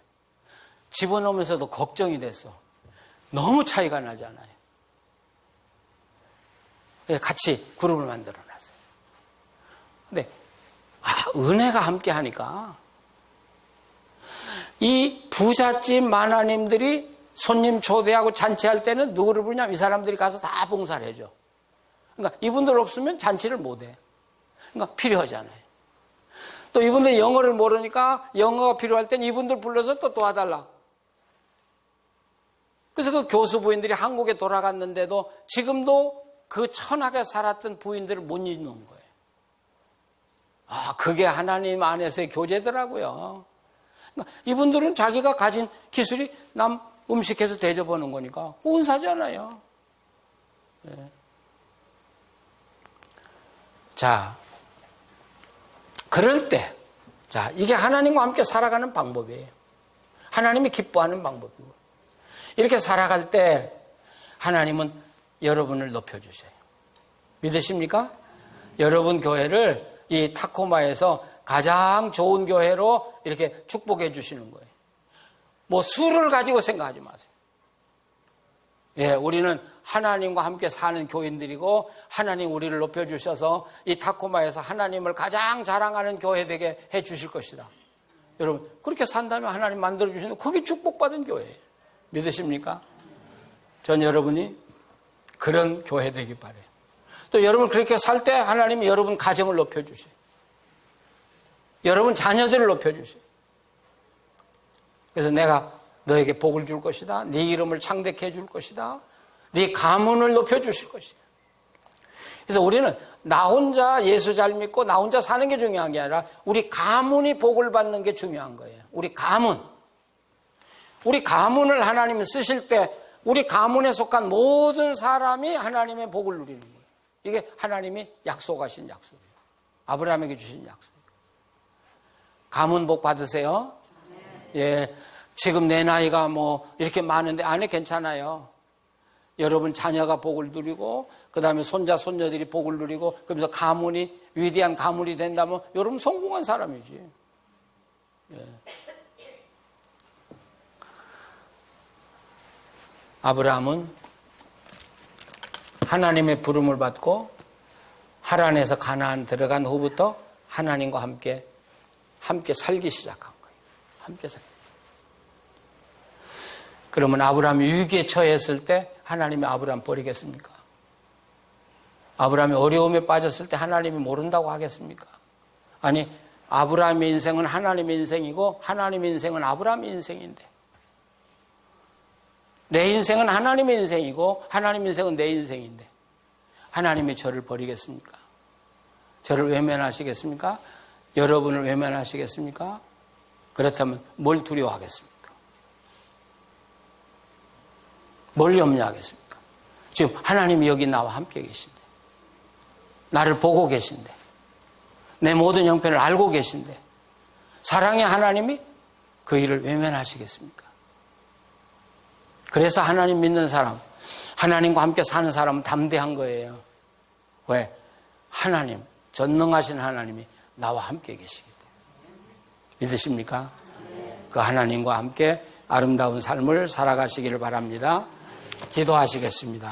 집어넣으면서도 걱정이 됐어. 너무 차이가 나잖아요. 같이 그룹을 만들어놨어요. 근데 은혜가 함께 하니까 이 부잣집 만화님들이 손님 초대하고 잔치할 때는 누구를 부르냐면 이 사람들이 가서 다 봉사를 해줘. 그러니까 이분들 없으면 잔치를 못해. 그러니까 필요하잖아요. 또 이분들이 영어를 모르니까 영어가 필요할 땐 이분들 불러서 또 도와달라. 그래서 그 교수 부인들이 한국에 돌아갔는데도 지금도 그 천하게 살았던 부인들을 못 잊는 거예요. 그게 하나님 안에서의 교제더라고요. 그러니까 이분들은 자기가 가진 기술이 남 음식해서 대접하는 거니까 은사잖아요. 예. 자, 그럴 때, 자, 이게 하나님과 함께 살아가는 방법이에요. 하나님이 기뻐하는 방법이고. 이렇게 살아갈 때 하나님은 여러분을 높여주셔요. 믿으십니까? 여러분 교회를 이 타코마에서 가장 좋은 교회로 이렇게 축복해 주시는 거예요. 뭐 수를 가지고 생각하지 마세요. 예, 우리는 하나님과 함께 사는 교인들이고 하나님 우리를 높여주셔서 이 타코마에서 하나님을 가장 자랑하는 교회 되게 해 주실 것이다. 여러분 그렇게 산다면 하나님 만들어주시는 그게 축복받은 교회예요. 믿으십니까? 전 여러분이 그런 교회 되기 바라요. 또 여러분 그렇게 살 때 하나님이 여러분 가정을 높여주셔요. 여러분 자녀들을 높여주셔요. 그래서 내가 너에게 복을 줄 것이다. 네 이름을 창대케 해줄 것이다. 네 가문을 높여주실 것이다. 그래서 우리는 나 혼자 예수 잘 믿고 나 혼자 사는 게 중요한 게 아니라 우리 가문이 복을 받는 게 중요한 거예요. 우리 가문. 우리 가문을 하나님이 쓰실 때 우리 가문에 속한 모든 사람이 하나님의 복을 누리는 거예요. 이게 하나님이 약속하신 약속이에요. 아브라함에게 주신 약속이에요. 가문 복 받으세요. 예, 지금 내 나이가 뭐 이렇게 많은데 안에 괜찮아요. 여러분 자녀가 복을 누리고 그 다음에 손자 손녀들이 복을 누리고 그러면서 가문이 위대한 가문이 된다면 여러분 성공한 사람이지. 예. 아브라함은 하나님의 부름을 받고 하란에서 가나안 들어간 후부터 하나님과 함께 살기 시작한 거예요. 함께 살기. 그러면 아브라함이 위기에 처했을 때 하나님이 아브라함 버리겠습니까? 아브라함이 어려움에 빠졌을 때 하나님이 모른다고 하겠습니까? 아니, 아브라함의 인생은 하나님의 인생이고 하나님의 인생은 아브라함의 인생인데 내 인생은 하나님의 인생이고 하나님의 인생은 내 인생인데 하나님이 저를 버리겠습니까? 저를 외면하시겠습니까? 여러분을 외면하시겠습니까? 그렇다면 뭘 두려워하겠습니까? 뭘 염려하겠습니까? 지금 하나님이 여기 나와 함께 계신데 나를 보고 계신데 내 모든 형편을 알고 계신데 사랑의 하나님이 그 일을 외면하시겠습니까? 그래서 하나님 믿는 사람, 하나님과 함께 사는 사람은 담대한 거예요. 왜? 하나님, 전능하신 하나님이 나와 함께 계시기 때문에. 믿으십니까? 그 하나님과 함께 아름다운 삶을 살아가시기를 바랍니다. 기도하시겠습니다.